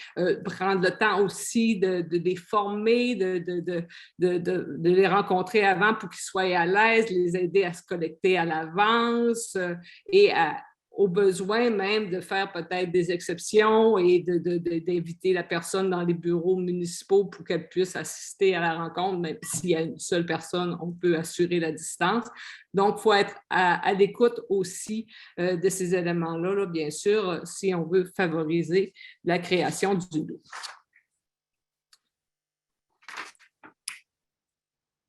prendre le temps aussi de les former, de les rencontrer avant pour qu'ils soient à l'aise, les aider à se connecter à l'avance et au besoin même de faire peut-être des exceptions et d'inviter la personne dans les bureaux municipaux pour qu'elle puisse assister à la rencontre, même s'il y a une seule personne, on peut assurer la distance. Donc, il faut être à l'écoute aussi de ces éléments-là, là, bien sûr, si on veut favoriser la création du nous.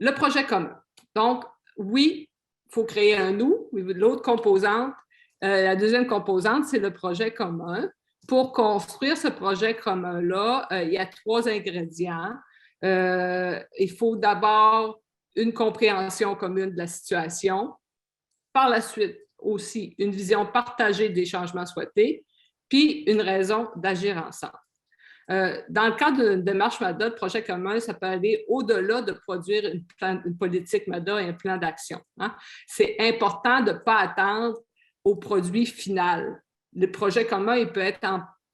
Le projet commun. Donc, oui, il faut créer un nous. L'autre composante, la deuxième composante, c'est le projet commun. Pour construire ce projet commun-là, il y a 3 ingrédients. Il faut d'abord une compréhension commune de la situation. Par la suite, aussi, une vision partagée des changements souhaités, puis une raison d'agir ensemble. Dans le cadre d'une démarche MADA, de projet commun, ça peut aller au-delà de produire une politique MADA et un plan d'action. Hein. C'est important de ne pas attendre au produit final. Le projet commun, il peut être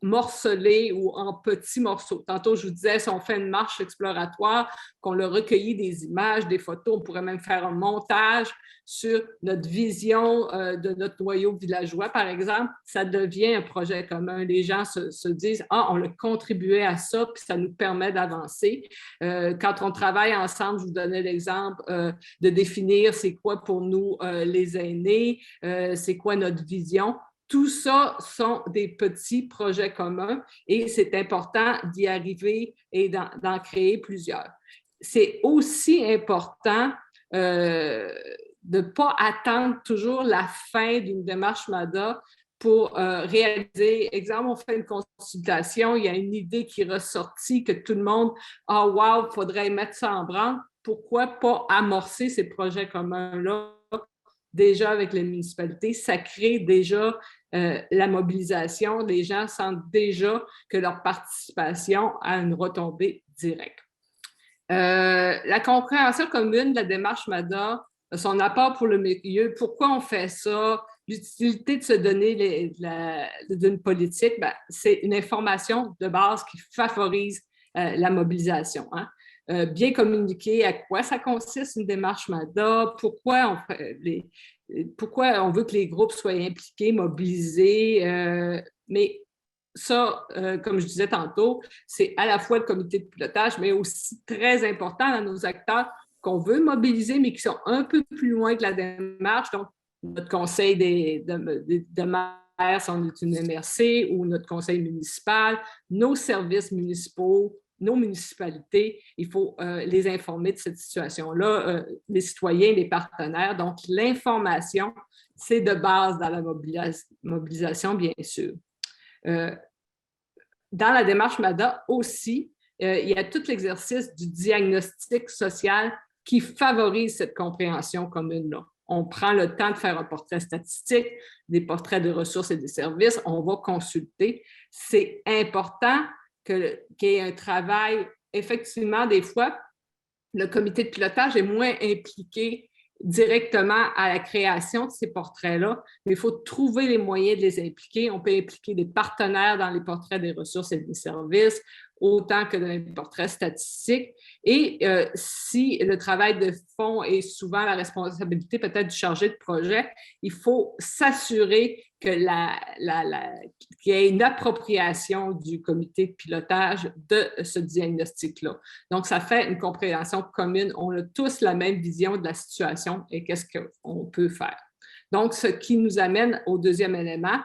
morcelé ou en petits morceaux. Tantôt, je vous disais, si on fait une marche exploratoire, qu'on a recueilli des images, des photos, on pourrait même faire un montage sur notre vision de notre noyau villageois, par exemple, ça devient un projet commun. Les gens se disent « Ah, on a contribué à ça, puis ça nous permet d'avancer. » Quand on travaille ensemble, je vous donnais l'exemple de définir c'est quoi pour nous les aînés, c'est quoi notre vision. Tout ça sont des petits projets communs et c'est important d'y arriver et d'en créer plusieurs. C'est aussi important de ne pas attendre toujours la fin d'une démarche MADA pour réaliser. Exemple, on fait une consultation, il y a une idée qui est ressortie que tout le monde « Ah, wow, il faudrait mettre ça en branle. » Pourquoi pas amorcer ces projets communs-là déjà avec les municipalités? Ça crée déjà la mobilisation. Les gens sentent déjà que leur participation a une retombée directe. La compréhension commune de la démarche MADA, son apport pour le milieu, pourquoi on fait ça, l'utilité de se donner d'une politique, c'est une information de base qui favorise la mobilisation. Hein. Bien communiquer à quoi ça consiste une démarche MADA, pourquoi on veut que les groupes soient impliqués, mobilisés, mais ça, comme je disais tantôt, c'est à la fois le comité de pilotage, mais aussi très important dans nos acteurs qu'on veut mobiliser, mais qui sont un peu plus loin que la démarche. Donc, notre conseil de maire, si on est une MRC, ou notre conseil municipal, nos services municipaux, nos municipalités, il faut les informer de cette situation-là, les citoyens, les partenaires. Donc, l'information, c'est de base dans la mobilisation, bien sûr. Dans la démarche MADA aussi, il y a tout l'exercice du diagnostic social qui favorise cette compréhension commune-là. On prend le temps de faire un portrait statistique, des portraits de ressources et des services, on va consulter. C'est important qu'il y ait un travail. Effectivement, des fois, le comité de pilotage est moins impliqué directement à la création de ces portraits-là, mais il faut trouver les moyens de les impliquer. On peut impliquer des partenaires dans les portraits des ressources et des services, autant que dans les portraits statistiques. Et si le travail de fond est souvent la responsabilité peut-être du chargé de projet, il faut s'assurer qu'il y ait une appropriation du comité de pilotage de ce diagnostic-là. Donc, ça fait une compréhension commune. On a tous la même vision de la situation et qu'est-ce qu'on peut faire. Donc, ce qui nous amène au deuxième élément,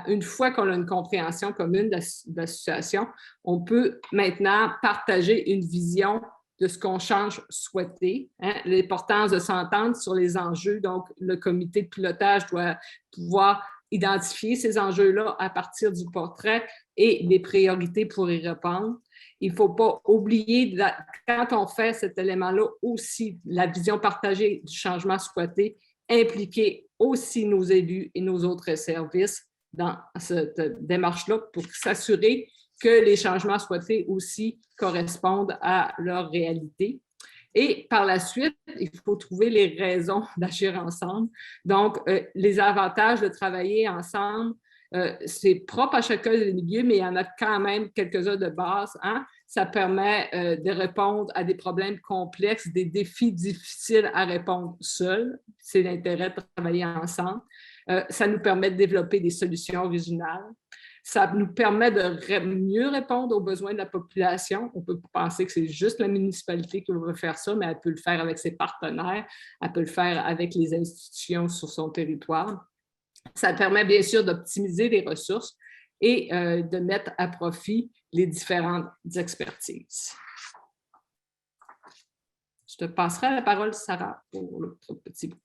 une fois qu'on a une compréhension commune de la situation, on peut maintenant partager une vision de ce qu'on change souhaité, hein, l'importance de s'entendre sur les enjeux. Donc, le comité de pilotage doit pouvoir identifier ces enjeux-là à partir du portrait et les priorités pour y répondre. il ne faut pas oublier, quand on fait cet élément-là aussi, la vision partagée du changement souhaité, impliquer aussi nos élus et nos autres services dans cette démarche-là pour s'assurer que les changements souhaités aussi correspondent à leur réalité. Et par la suite, il faut trouver les raisons d'agir ensemble. Donc, les avantages de travailler ensemble, c'est propre à chacun des milieux, mais il y en a quand même quelques-uns de base. Hein? Ça permet de répondre à des problèmes complexes, des défis difficiles à répondre seul. C'est l'intérêt de travailler ensemble. Ça nous permet de développer des solutions originales. Ça nous permet de mieux répondre aux besoins de la population. On peut penser que c'est juste la municipalité qui va faire ça, mais elle peut le faire avec ses partenaires, elle peut le faire avec les institutions sur son territoire. Ça permet bien sûr d'optimiser les ressources et de mettre à profit les différentes expertises. Je te passerai la parole, Sarah, pour le petit bout.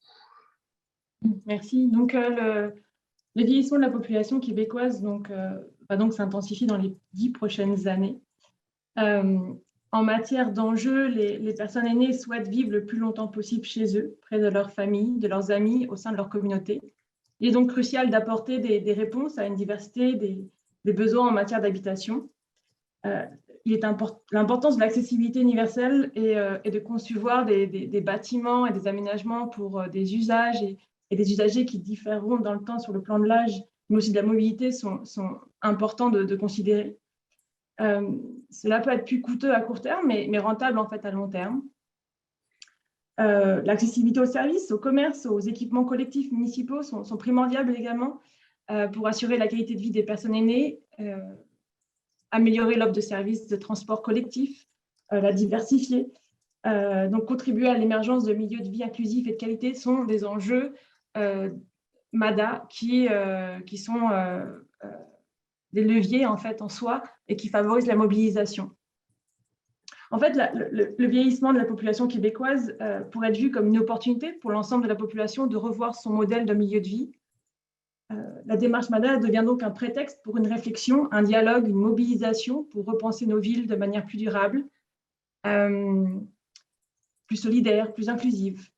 Merci. Donc, le vieillissement de la population québécoise va donc s'intensifier dans les 10 prochaines années. En matière d'enjeux, les personnes aînées souhaitent vivre le plus longtemps possible chez eux, près de leur famille, de leurs amis, au sein de leur communauté. Il est donc crucial d'apporter des réponses à une diversité des besoins en matière d'habitation. L'importance de l'accessibilité universelle et de concevoir des bâtiments et des aménagements pour des usages et des usagers qui différeront dans le temps sur le plan de l'âge, mais aussi de la mobilité, sont importants de considérer. Cela peut être plus coûteux à court terme, mais rentable en fait à long terme. L'accessibilité aux services, aux commerces, aux équipements collectifs municipaux sont primordiales également pour assurer la qualité de vie des personnes aînées, améliorer l'offre de services de transport collectif, la diversifier. Donc, contribuer à l'émergence de milieux de vie inclusifs et de qualité sont des enjeux MADA qui sont des leviers en fait en soi et qui favorisent la mobilisation. En fait, le vieillissement de la population québécoise pourrait être vu comme une opportunité pour l'ensemble de la population de revoir son modèle de milieu de vie. La démarche MADA devient donc un prétexte pour une réflexion, un dialogue, une mobilisation pour repenser nos villes de manière plus durable, plus solidaire, plus inclusive.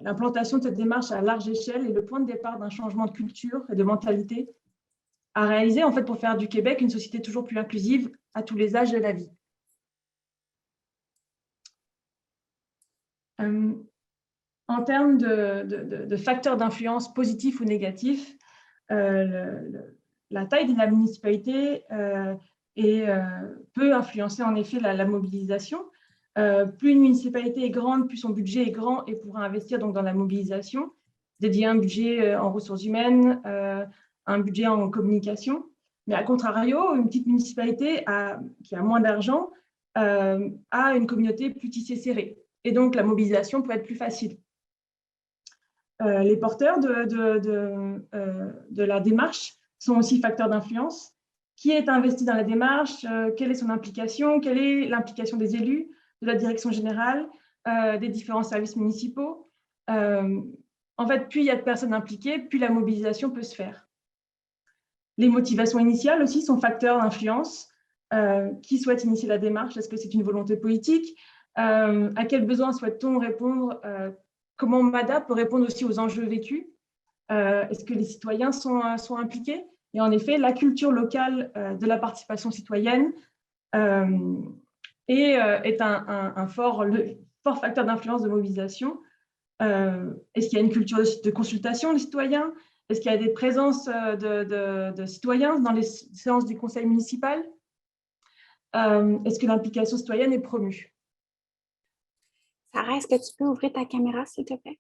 L'implantation de cette démarche à large échelle est le point de départ d'un changement de culture et de mentalité à réaliser en fait pour faire du Québec une société toujours plus inclusive à tous les âges de la vie. En termes de facteurs d'influence positifs ou négatifs, la taille de la municipalité peut influencer en effet la mobilisation. Plus une municipalité est grande, plus son budget est grand et pourra investir donc dans la mobilisation, dédier un budget en ressources humaines, un budget en communication. Mais à contrario, une petite municipalité qui a moins d'argent a une communauté plus tissée serrée. Et donc, la mobilisation peut être plus facile. Les porteurs de la démarche sont aussi facteurs d'influence. Qui est investi dans la démarche? Quelle est son implication? Quelle est l'implication des élus, de la direction générale, des différents services municipaux? En fait, plus il y a de personnes impliquées, plus la mobilisation peut se faire. Les motivations initiales aussi sont facteurs d'influence. Qui souhaite initier la démarche? Est-ce que c'est une volonté politique? À quels besoins souhaite-t-on répondre? Comment MADA peut répondre aussi aux enjeux vécus? Est-ce que les citoyens sont impliqués? Et en effet, la culture locale de la participation citoyenne est un fort facteur d'influence de mobilisation. Est-ce qu'il y a une culture de consultation des citoyens? Est-ce qu'il y a des présences de citoyens dans les séances du conseil municipal? Est-ce que l'implication citoyenne est promue? Sarah, est-ce que tu peux ouvrir ta caméra, s'il te plaît?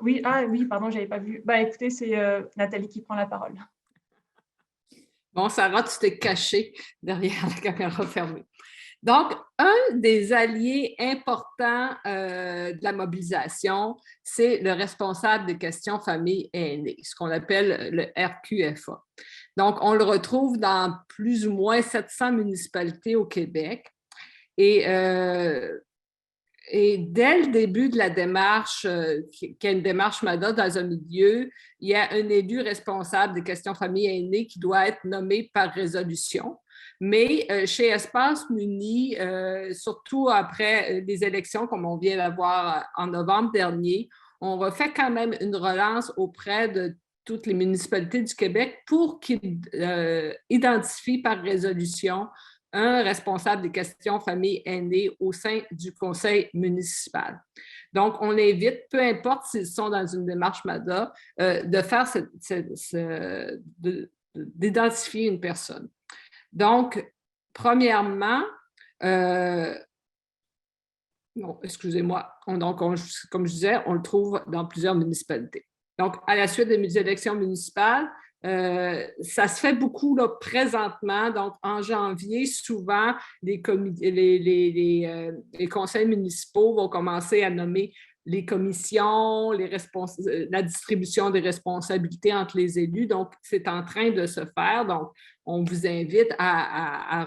Oui, pardon, j'avais pas vu. Écoutez, c'est Nathalie qui prend la parole. Bon, Sarah, tu t'es cachée derrière la caméra fermée. Donc, un des alliés importants de la mobilisation, c'est le responsable des questions famille et aînés, ce qu'on appelle le RQFA. Donc, on le retrouve dans plus ou moins 700 municipalités au Québec. Et dès le début de la démarche, qui est une démarche MADA dans un milieu, il y a un élu responsable des questions famille et aînés qui doit être nommé par résolution. Mais chez Espace Muni, surtout après les élections comme on vient d'avoir en novembre dernier, on refait quand même une relance auprès de toutes les municipalités du Québec pour qu'ils identifient par résolution un responsable des questions famille aînée au sein du conseil municipal. Donc, on invite, peu importe s'ils sont dans une démarche MADA, de faire d'identifier une personne. Donc, premièrement, non, excusez-moi, comme je disais, on le trouve dans plusieurs municipalités. Donc, à la suite des élections municipales, ça se fait beaucoup là, présentement. Donc, en janvier, souvent, les conseils municipaux vont commencer à nommer les commissions, la distribution des responsabilités entre les élus. Donc, c'est en train de se faire. Donc, on vous invite à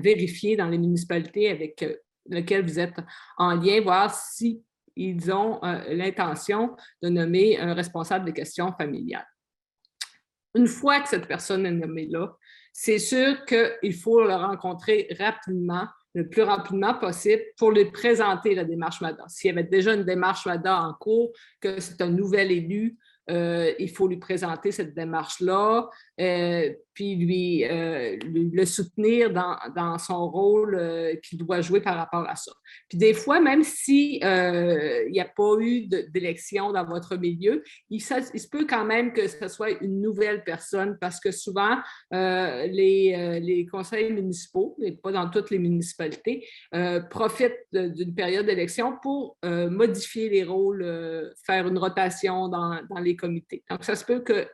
vérifier dans les municipalités avec lesquelles vous êtes en lien, voir si ils ont l'intention de nommer un responsable des questions familiales. Une fois que cette personne est nommée là, c'est sûr qu'il faut le rencontrer rapidement, le plus rapidement possible, pour lui présenter la démarche MADA. S'il y avait déjà une démarche MADA en cours, que c'est un nouvel élu, il faut lui présenter cette démarche-là, puis le soutenir dans son rôle qu'il doit jouer par rapport à ça. Puis des fois, même s'il n'y a pas eu d'élection dans votre milieu, il se peut quand même que ce soit une nouvelle personne parce que souvent, les conseils municipaux, mais pas dans toutes les municipalités, profitent d'une période d'élection pour modifier les rôles, faire une rotation dans les comités. Donc, ça se peut que,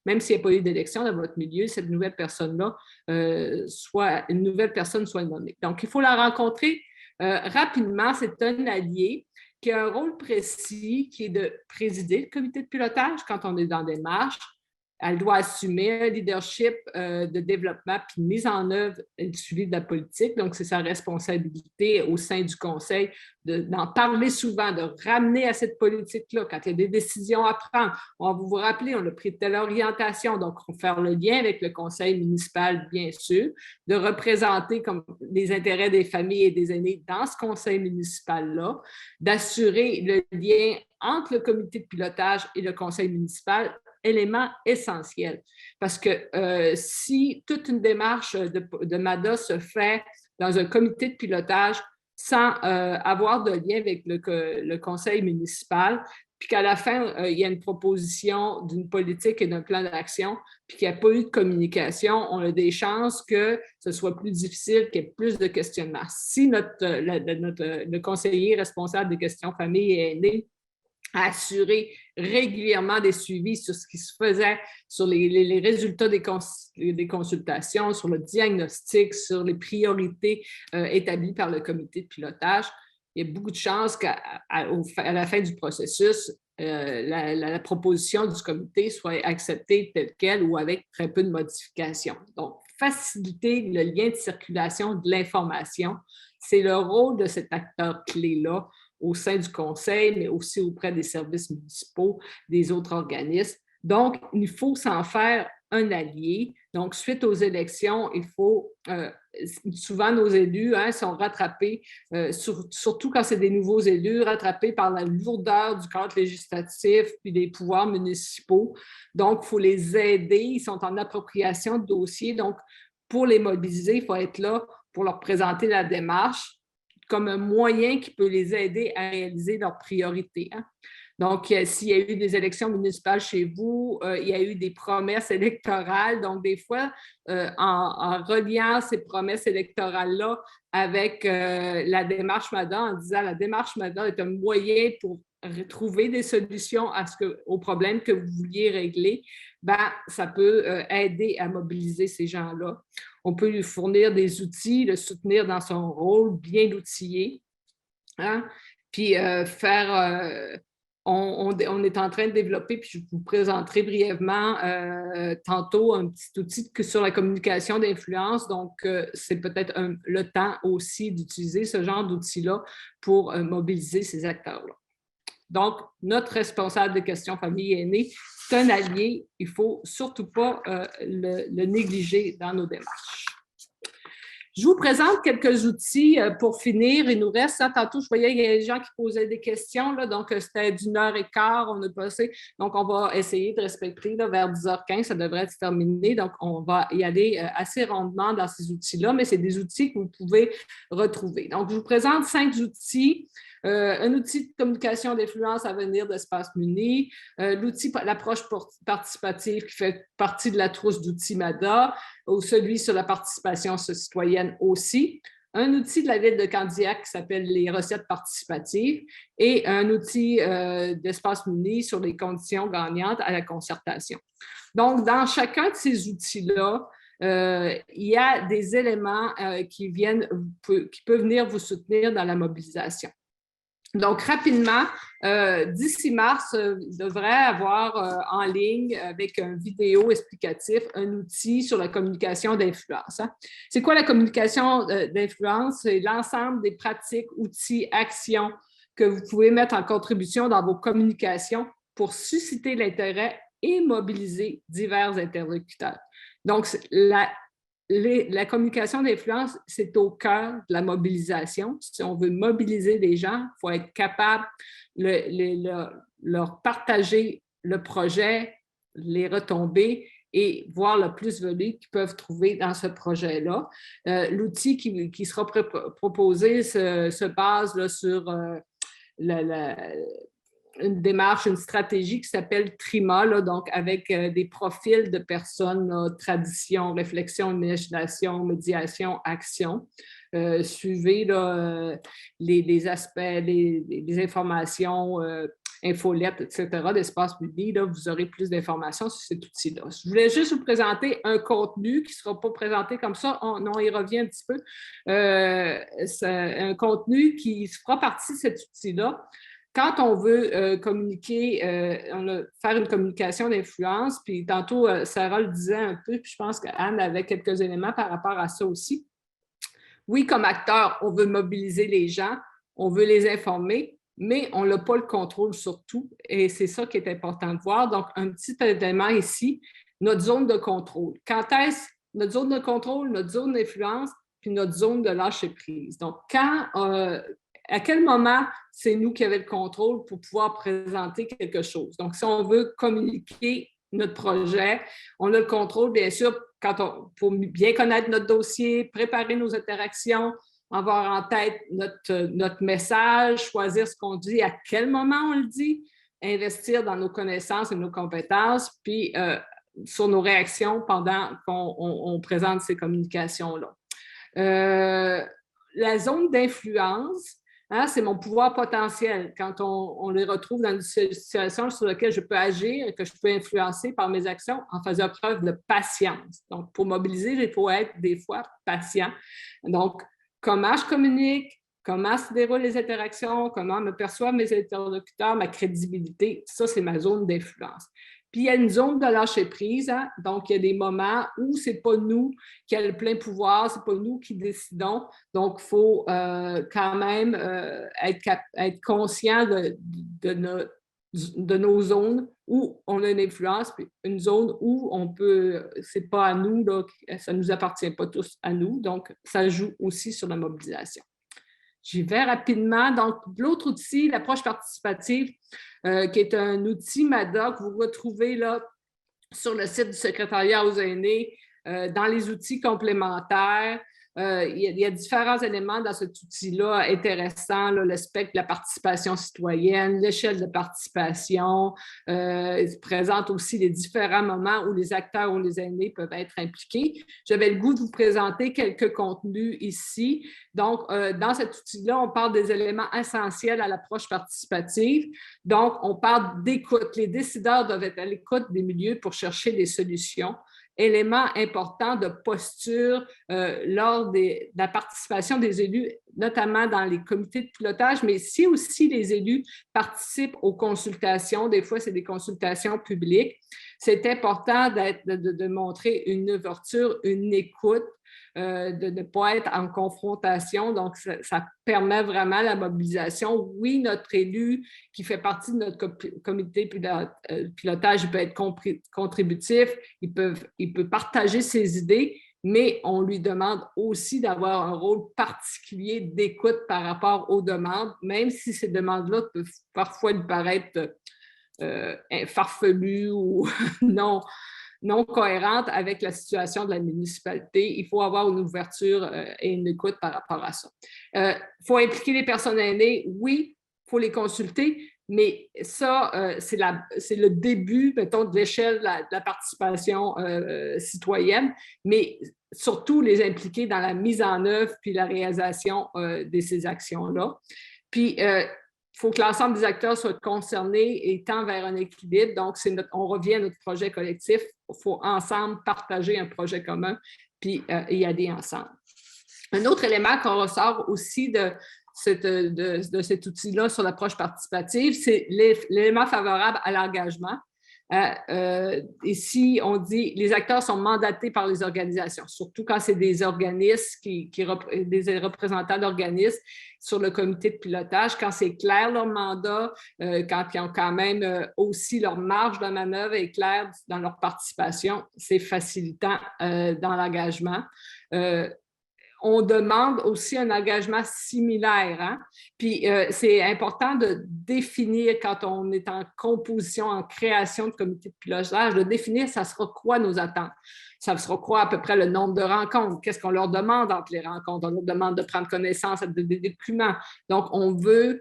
même s'il n'y a pas eu d'élection dans votre milieu, cette nouvelle personne-là, une nouvelle personne soit nommée. Donc, il faut la rencontrer rapidement. C'est un allié qui a un rôle précis, qui est de présider le comité de pilotage quand on est dans des marches. Elle doit assumer un leadership de développement puis mise en œuvre du suivi de la politique. Donc, c'est sa responsabilité au sein du conseil d'en parler souvent, de ramener à cette politique-là quand il y a des décisions à prendre. On va vous rappeler, on a pris telle orientation, donc on va faire le lien avec le conseil municipal, bien sûr, de représenter comme les intérêts des familles et des aînés dans ce conseil municipal-là, d'assurer le lien entre le comité de pilotage et le conseil municipal, élément essentiel. Parce que si toute une démarche de MADA se fait dans un comité de pilotage sans avoir de lien avec le conseil municipal, puis qu'à la fin, il y a une proposition d'une politique et d'un plan d'action, puis qu'il n'y a pas eu de communication, on a des chances que ce soit plus difficile, qu'il y ait plus de questionnements. Si le conseiller responsable des questions famille et aînés a assuré régulièrement des suivis sur ce qui se faisait, sur les résultats des consultations, sur le diagnostic, sur les priorités établies par le comité de pilotage. Il y a beaucoup de chances qu'à la fin du processus, la proposition du comité soit acceptée telle quelle ou avec très peu de modifications. Donc, faciliter le lien de circulation de l'information, c'est le rôle de cet acteur clé-là au sein du conseil, mais aussi auprès des services municipaux, des autres organismes. Donc, il faut s'en faire un allié. Donc, suite aux élections, il faut, souvent nos élus sont rattrapés, surtout quand c'est des nouveaux élus, rattrapés par la lourdeur du cadre législatif puis des pouvoirs municipaux. Donc, il faut les aider. Ils sont en appropriation de dossiers. Donc, pour les mobiliser, il faut être là pour leur présenter la démarche comme un moyen qui peut les aider à réaliser leurs priorités. Donc, s'il y a eu des élections municipales chez vous, il y a eu des promesses électorales. Donc, des fois, en reliant ces promesses électorales-là avec la démarche MADA, en disant la démarche MADA est un moyen pour trouver des solutions aux problèmes que vous vouliez régler, ça peut aider à mobiliser ces gens-là. On peut lui fournir des outils, le soutenir dans son rôle, bien l'outiller. Puis on est en train de développer, puis je vous présenterai brièvement tantôt un petit outil sur la communication d'influence. Donc, c'est peut-être le temps aussi d'utiliser ce genre d'outil-là pour mobiliser ces acteurs-là. Donc, notre responsable de questions famille aînée, c'est un allié. Il ne faut surtout pas le négliger dans nos démarches. Je vous présente quelques outils pour finir. Il nous reste, tantôt, je voyais qu'il y a des gens qui posaient des questions, là, donc c'était d'1h15, on a passé. Donc, on va essayer de respecter là, vers 10h15, ça devrait être terminé. Donc, on va y aller assez rondement dans ces outils-là, mais c'est des outils que vous pouvez retrouver. Donc, je vous présente 5 outils. Un outil de communication d'influence à venir d'Espace Muni, l'approche participative qui fait partie de la trousse d'outils MADA, ou celui sur la participation citoyenne aussi, un outil de la ville de Candiac qui s'appelle les recettes participatives et un outil d'Espace Muni sur les conditions gagnantes à la concertation. Donc, dans chacun de ces outils-là, il y a des éléments qui peuvent venir vous soutenir dans la mobilisation. Donc, rapidement, d'ici mars, devrait avoir en ligne avec une vidéo explicative un outil sur la communication d'influence. Hein. C'est quoi la communication d'influence? C'est l'ensemble des pratiques, outils, actions que vous pouvez mettre en contribution dans vos communications pour susciter l'intérêt et mobiliser divers interlocuteurs. Donc, la communication d'influence, c'est au cœur de la mobilisation. Si on veut mobiliser des gens, il faut être capable de leur partager le projet, les retombées et voir le plus-value qu'ils peuvent trouver dans ce projet-là. L'outil qui sera proposé se base là, sur une démarche, une stratégie qui s'appelle TRIMA, là, donc avec des profils de personnes, là, tradition, réflexion, imagination, médiation, action. Suivez là, les aspects, les informations, infolettes, etc., d'Espace Muni, là, vous aurez plus d'informations sur cet outil-là. Je voulais juste vous présenter un contenu qui ne sera pas présenté comme ça, on y revient un petit peu. C'est un contenu qui fera partie de cet outil-là. Quand on veut communiquer, faire une communication d'influence, puis tantôt, Sarah le disait un peu, puis je pense qu'Anne avait quelques éléments par rapport à ça aussi. Oui, comme acteur, on veut mobiliser les gens, on veut les informer, mais on n'a pas le contrôle sur tout, et c'est ça qui est important de voir. Donc, un petit élément ici, notre zone de contrôle. Quand est-ce notre zone de contrôle, notre zone d'influence, puis notre zone de lâcher-prise? Donc, à quel moment c'est nous qui avons le contrôle pour pouvoir présenter quelque chose? Donc, si on veut communiquer notre projet, on a le contrôle, bien sûr, pour bien connaître notre dossier, préparer nos interactions, avoir en tête notre message, choisir ce qu'on dit, à quel moment on le dit, investir dans nos connaissances et nos compétences, puis sur nos réactions pendant qu'on présente ces communications-là. La zone d'influence, hein, c'est mon pouvoir potentiel. Quand on les retrouve dans une situation sur laquelle je peux agir et que je peux influencer par mes actions en faisant preuve de patience. Donc, pour mobiliser, il faut être des fois patient. Donc, comment je communique, comment se déroulent les interactions, comment me perçoivent mes interlocuteurs, ma crédibilité, ça, c'est ma zone d'influence. Puis, il y a une zone de lâcher-prise, hein? Donc, il y a des moments où ce n'est pas nous qui avons le plein pouvoir, ce n'est pas nous qui décidons. Donc, il faut quand même être conscient de nos zones où on a une influence, puis une zone où on peut, ce n'est pas à nous, là, ça ne nous appartient pas tous à nous. Donc, ça joue aussi sur la mobilisation. J'y vais rapidement. Donc, l'autre outil, l'approche participative, qui est un outil MADA que vous retrouvez là, sur le site du secrétariat aux aînés, dans les outils complémentaires. Il y a différents éléments dans cet outil-là intéressants, là, le spectre de la participation citoyenne, l'échelle de participation, il présente aussi les différents moments où les acteurs ou les aînés peuvent être impliqués. J'avais le goût de vous présenter quelques contenus ici. Donc, dans cet outil-là, on parle des éléments essentiels à l'approche participative. Donc, on parle d'écoute. Les décideurs doivent être à l'écoute des milieux pour chercher des solutions. Élément important de posture lors de la participation des élus, notamment dans les comités de pilotage, mais si aussi les élus participent aux consultations, des fois c'est des consultations publiques, c'est important de montrer une ouverture, une écoute, de ne pas être en confrontation. Donc, ça permet vraiment la mobilisation. Oui, notre élu qui fait partie de notre comité de pilotage, il peut être contributif, il peut partager ses idées, mais on lui demande aussi d'avoir un rôle particulier d'écoute par rapport aux demandes, même si ces demandes-là peuvent parfois lui paraître farfelues ou non cohérentes avec la situation de la municipalité. Il faut avoir une ouverture et une écoute par rapport à ça. Il faut impliquer les personnes aînées, oui, il faut les consulter, mais ça, c'est le début, mettons, de l'échelle de la participation citoyenne, mais surtout les impliquer dans la mise en œuvre puis la réalisation de ces actions-là. Puis, il faut que l'ensemble des acteurs soient concernés et tend vers un équilibre. Donc, on revient à notre projet collectif. Il faut ensemble partager un projet commun puis y aller ensemble. Un autre élément qu'on ressort aussi de cet outil-là sur l'approche participative, c'est l'élément favorable à l'engagement. Ici, on dit les acteurs sont mandatés par les organisations, surtout quand c'est des organismes, des représentants d'organismes sur le comité de pilotage, quand c'est clair leur mandat, quand ils ont quand même aussi leur marge de manœuvre est claire dans leur participation, c'est facilitant dans l'engagement. On demande aussi un engagement similaire. Hein? Puis, c'est important de définir, quand on est en composition, en création de comité de pilotage, de définir ça sera quoi nos attentes. Ça sera quoi à peu près le nombre de rencontres? Qu'est-ce qu'on leur demande entre les rencontres? On leur demande de prendre connaissance des documents. Donc, on veut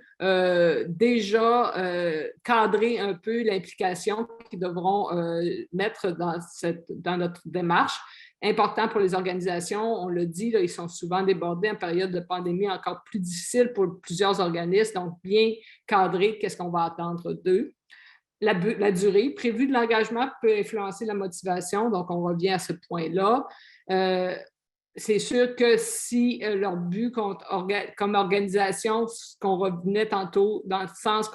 déjà cadrer un peu l'implication qu'ils devront mettre dans notre démarche. Important pour les organisations, on le dit, là, ils sont souvent débordés en période de pandémie, encore plus difficile pour plusieurs organismes, donc bien cadrer qu'est-ce qu'on va attendre d'eux. La durée prévue de l'engagement peut influencer la motivation, donc on revient à ce point-là. C'est sûr que si leur but comme organisation, ce qu'on revenait tantôt, dans le sens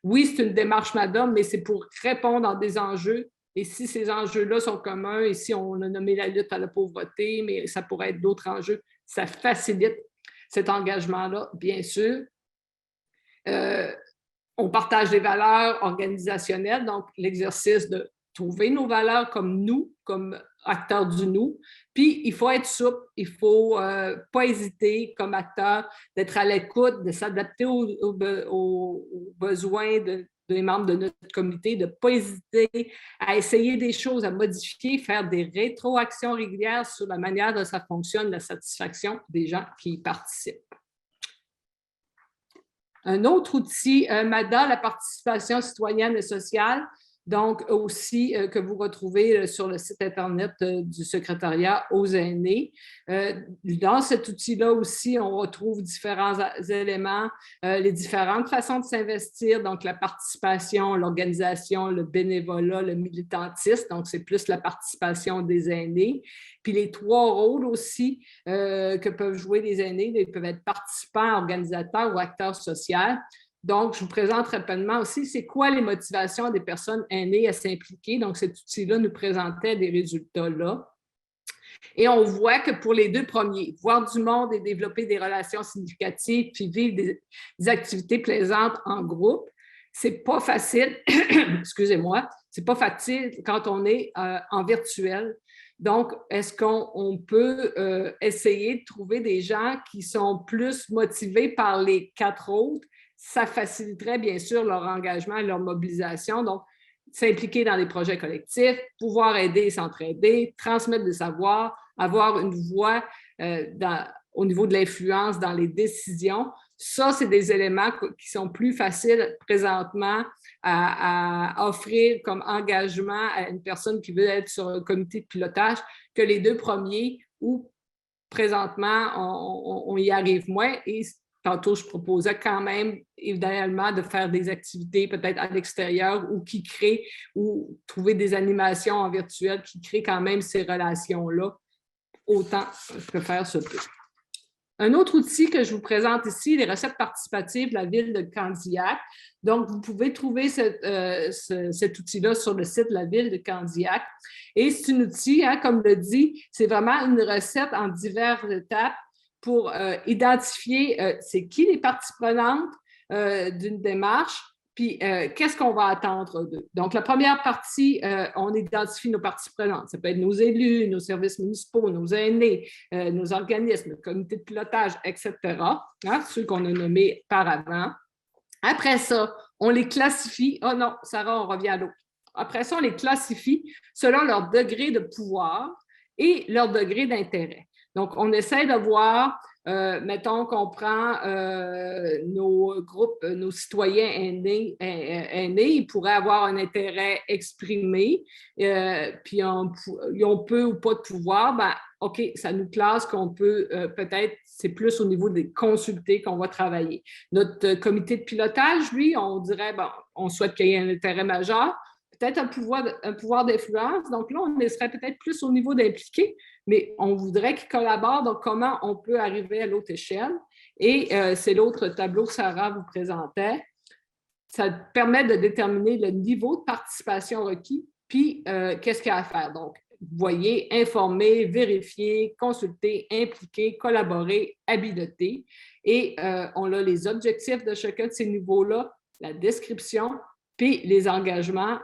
oui, c'est une démarche MADA, mais c'est pour répondre à des enjeux. Et si ces enjeux-là sont communs, et si on a nommé la lutte à la pauvreté, mais ça pourrait être d'autres enjeux, ça facilite cet engagement-là, bien sûr. On partage des valeurs organisationnelles, donc l'exercice de trouver nos valeurs comme nous, comme acteurs du nous. Puis, il faut être souple, il ne faut pas hésiter comme acteur d'être à l'écoute, de s'adapter aux besoins des membres de notre comité, de ne pas hésiter à essayer des choses, à modifier, faire des rétroactions régulières sur la manière dont ça fonctionne, la satisfaction des gens qui y participent. Un autre outil, MADA, la participation citoyenne et sociale, donc aussi que vous retrouvez sur le site Internet du secrétariat aux aînés. Dans cet outil-là aussi, on retrouve différents éléments, les différentes façons de s'investir, donc la participation, l'organisation, le bénévolat, le militantisme, donc c'est plus la participation des aînés. Puis les 3 rôles aussi que peuvent jouer les aînés, ils peuvent être participants, organisateurs ou acteurs sociaux. Donc, je vous présente rapidement aussi, c'est quoi les motivations des personnes aînées à s'impliquer. Donc, cet outil-là nous présentait des résultats-là. Et on voit que pour les 2 premiers, voir du monde et développer des relations significatives, puis vivre des activités plaisantes en groupe, c'est pas facile, excusez-moi, c'est pas facile quand on est en virtuel. Donc, est-ce qu'on peut essayer de trouver des gens qui sont plus motivés par les 4 autres? Ça faciliterait bien sûr leur engagement et leur mobilisation. Donc, s'impliquer dans des projets collectifs, pouvoir aider et s'entraider, transmettre des savoirs, avoir une voix au niveau de l'influence dans les décisions. Ça, c'est des éléments qui sont plus faciles présentement à offrir comme engagement à une personne qui veut être sur un comité de pilotage que les 2 premiers où présentement, on y arrive moins. Et tantôt, je proposais quand même, idéalement, de faire des activités peut-être à l'extérieur ou trouver des animations en virtuel qui créent quand même ces relations-là autant que faire se peut. Un autre outil que je vous présente ici, les recettes participatives de la ville de Candiac. Donc, vous pouvez trouver cet outil-là sur le site de la ville de Candiac. Et c'est un outil, hein, comme le dit, c'est vraiment une recette en diverses étapes pour identifier c'est qui les parties prenantes d'une démarche, Puis, qu'est-ce qu'on va attendre d'eux? Donc, la première partie, on identifie nos parties prenantes. Ça peut être nos élus, nos services municipaux, nos aînés, nos organismes, le comité de pilotage, etc., hein, ceux qu'on a nommés par avant. Après ça, on les classifie. Oh non, Sarah, on revient à l'autre. Après ça, on les classifie selon leur degré de pouvoir et leur degré d'intérêt. Donc, on essaie de voir, mettons qu'on prend nos groupes, nos citoyens aînés, ils pourraient avoir un intérêt exprimé, puis ils ont peu ou pas de pouvoir, ben, OK, ça nous classe qu'on peut peut-être, c'est plus au niveau des consultés qu'on va travailler. Notre comité de pilotage, lui, on dirait, bon, on souhaite qu'il y ait un intérêt majeur, peut-être un pouvoir d'influence. Donc là, on serait peut-être plus au niveau d'impliquer, mais on voudrait qu'ils collaborent. Donc, comment on peut arriver à l'autre échelle? Et c'est l'autre tableau que Sarah vous présentait. Ça permet de déterminer le niveau de participation requis, puis qu'est-ce qu'il y a à faire. Donc, vous voyez, informer, vérifier, consulter, impliquer, collaborer, habiliter. Et on a les objectifs de chacun de ces niveaux-là, la description, puis les engagements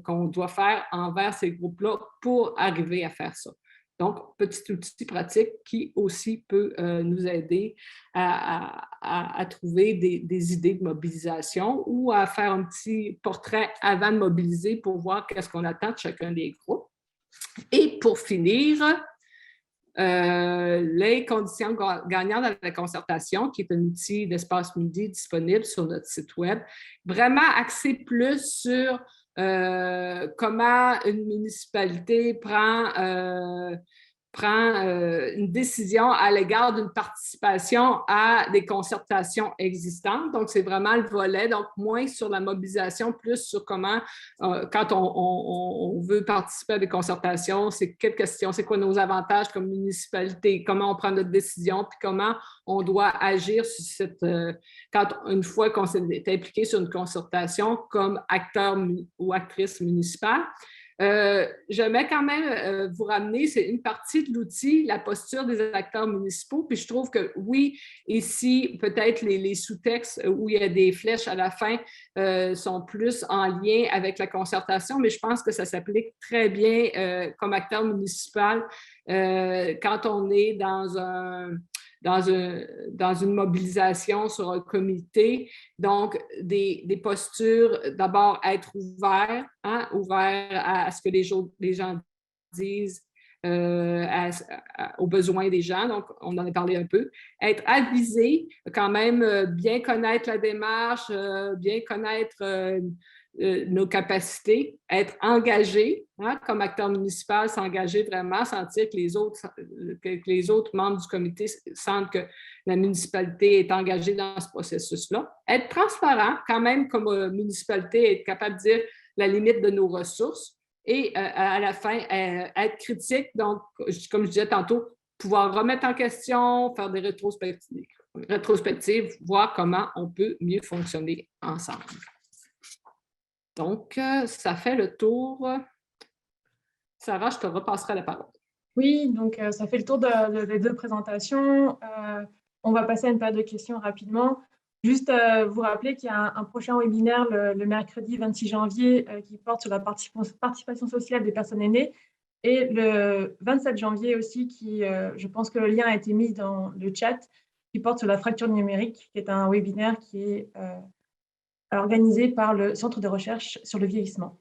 qu'on doit faire envers ces groupes-là pour arriver à faire ça. Donc, petit outil pratique qui aussi peut nous aider à trouver des idées de mobilisation ou à faire un petit portrait avant de mobiliser pour voir qu'est-ce qu'on attend de chacun des groupes. Et pour finir, les conditions gagnantes de la concertation, qui est un outil d'Espace Midi disponible sur notre site Web, vraiment axé plus sur comment une municipalité prend une décision à l'égard d'une participation à des concertations existantes. Donc, c'est vraiment le volet, donc moins sur la mobilisation, plus sur comment, quand on veut participer à des concertations, c'est quelles questions, c'est quoi nos avantages comme municipalité, comment on prend notre décision, puis comment on doit agir sur une fois qu'on s'est impliqué sur une concertation comme acteur ou actrice municipale. J'aimerais quand même vous ramener, c'est une partie de l'outil, la posture des acteurs municipaux. Puis je trouve que oui, ici, peut-être les sous-textes où il y a des flèches à la fin sont plus en lien avec la concertation, mais je pense que ça s'applique très bien comme acteur municipal quand on est dans une mobilisation sur un comité. Donc, des postures, d'abord être ouvert, hein, ouvert à ce que les gens disent, aux besoins des gens. Donc, on en a parlé un peu. Être avisé, quand même bien connaître la démarche, bien connaître nos capacités, être engagé, hein, comme acteur municipal, s'engager vraiment, sentir que les autres membres du comité sentent que la municipalité est engagée dans ce processus-là. Être transparent, quand même, comme municipalité, être capable de dire la limite de nos ressources et à la fin, être critique. Donc, comme je disais tantôt, pouvoir remettre en question, faire des rétrospectives, voir comment on peut mieux fonctionner ensemble. Donc, ça fait le tour. Sarah, je te repasserai la parole. Oui, donc ça fait le tour des deux présentations. On va passer à une période de questions rapidement. Juste vous rappeler qu'il y a un prochain webinaire le mercredi 26 janvier qui porte sur la participation sociale des personnes aînées et le 27 janvier aussi qui, je pense que le lien a été mis dans le chat, qui porte sur la fracture numérique, qui est un webinaire qui est organisé par le Centre de recherche sur le vieillissement.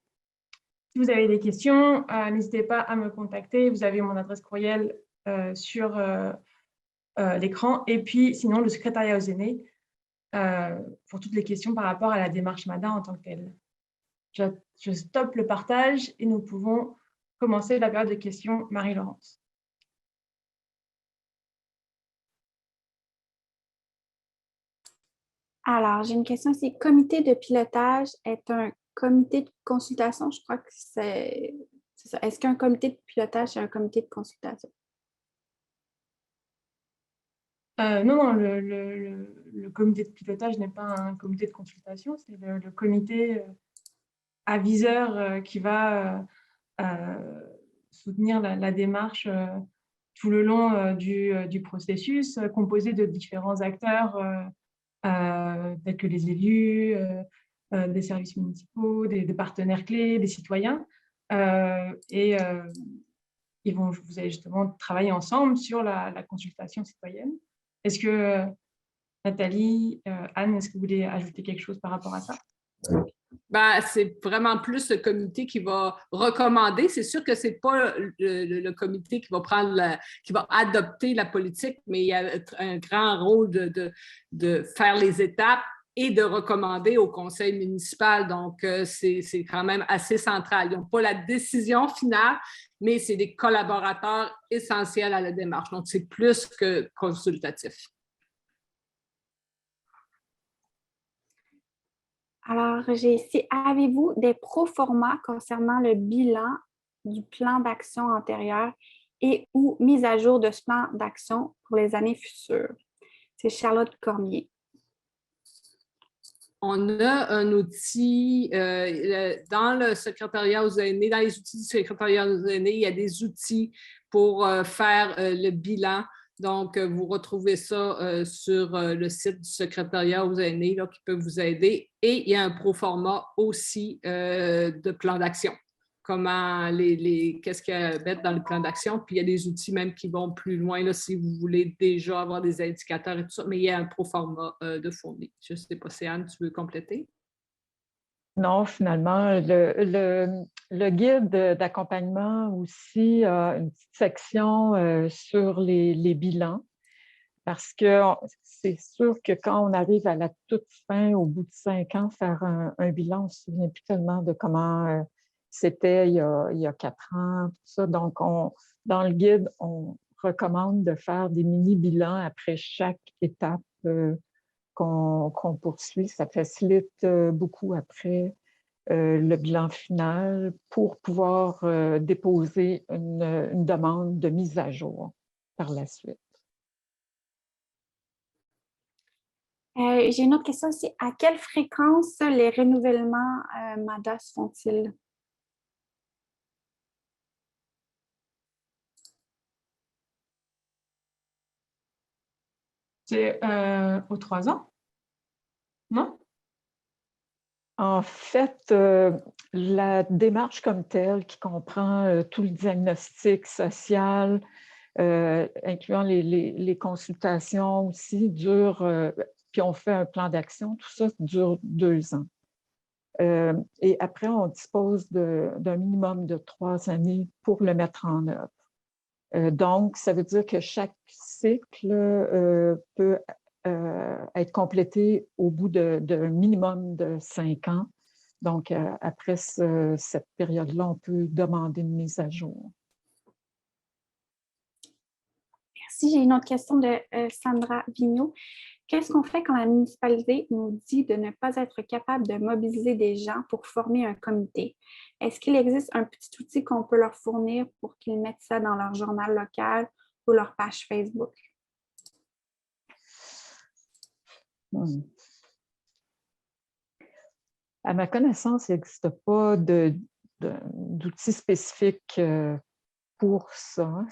Si vous avez des questions, n'hésitez pas à me contacter. Vous avez mon adresse courriel sur l'écran. Et puis, sinon, le secrétariat aux aînés pour toutes les questions par rapport à la démarche MADA en tant que telle. Je stoppe le partage et nous pouvons commencer la période de questions. Marie-Laurence. Alors, j'ai une question ici. Comité de pilotage est un comité de consultation? Je crois que c'est ça. Est-ce qu'un comité de pilotage, c'est un comité de consultation? Non, le comité de pilotage n'est pas un comité de consultation, c'est le comité aviseur qui va soutenir la démarche tout le long du processus, composé de différents acteurs tels que les élus, des services municipaux, des partenaires clés, des citoyens. Vous allez justement travailler ensemble sur la consultation citoyenne. Est-ce que Nathalie, Anne, est-ce que vous voulez ajouter quelque chose par rapport à ça? Ben, c'est vraiment plus le comité qui va recommander. C'est sûr que ce n'est pas le comité qui va qui va adopter la politique, mais il y a un grand rôle de faire les étapes et de recommander au conseil municipal. Donc, c'est quand même assez central. Ils n'ont pas la décision finale, mais c'est des collaborateurs essentiels à la démarche. Donc, c'est plus que consultatif. Alors, j'ai ici, avez-vous des proformas concernant le bilan du plan d'action antérieur et ou mise à jour de ce plan d'action pour les années futures? C'est Charlotte Cormier. On a un outil dans le secrétariat aux aînés, dans les outils du secrétariat aux aînés, il y a des outils pour faire le bilan. Donc, vous retrouvez ça sur le site du secrétariat aux aînés là, qui peut vous aider. Et il y a un proforma aussi de plan d'action. Qu'est-ce qu'il y a à mettre dans le plan d'action. Puis il y a des outils même qui vont plus loin là, si vous voulez déjà avoir des indicateurs et tout ça. Mais il y a un proforma de fourni. Je ne sais pas si Anne, tu veux compléter? Non, finalement, le guide d'accompagnement aussi a une petite section sur les bilans, parce que c'est sûr que quand on arrive à la toute fin, au bout de 5 ans, faire un bilan, on ne se souvient plus tellement de comment c'était il y a 4 ans, tout ça. Donc, dans le guide, on recommande de faire des mini-bilans après chaque étape qu'on poursuit. Ça facilite beaucoup après le bilan final pour pouvoir déposer une demande de mise à jour par la suite. J'ai une autre question aussi. À quelle fréquence les renouvellements MADA se font-ils? C'est aux 3 ans? Non? En fait, la démarche comme telle, qui comprend tout le diagnostic social, incluant les consultations aussi, dure, puis on fait un plan d'action, tout ça dure 2 ans. Et après, on dispose d'un minimum de 3 années pour le mettre en œuvre. Donc, ça veut dire que chaque cycle peut être complété au bout d'un minimum de 5 ans. Donc, après cette période-là, on peut demander une mise à jour. Merci. J'ai une autre question de Sandra Vigneault. Qu'est-ce qu'on fait quand la municipalité nous dit de ne pas être capable de mobiliser des gens pour former un comité? Est-ce qu'il existe un petit outil qu'on peut leur fournir pour qu'ils mettent ça dans leur journal local ou leur page Facebook? À ma connaissance, il n'existe pas d'outils spécifiques pour ça.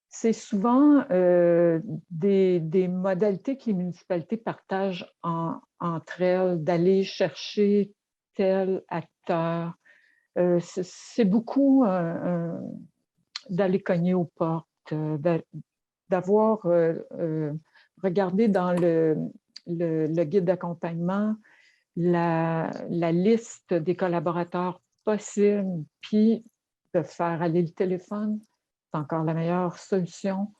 C'est souvent des modalités que les municipalités partagent entre elles, d'aller chercher tel acteur. C'est beaucoup d'aller cogner aux portes, d'avoir regardé dans le guide d'accompagnement la liste des collaborateurs possibles, puis de faire aller le téléphone. C'est encore la meilleure solution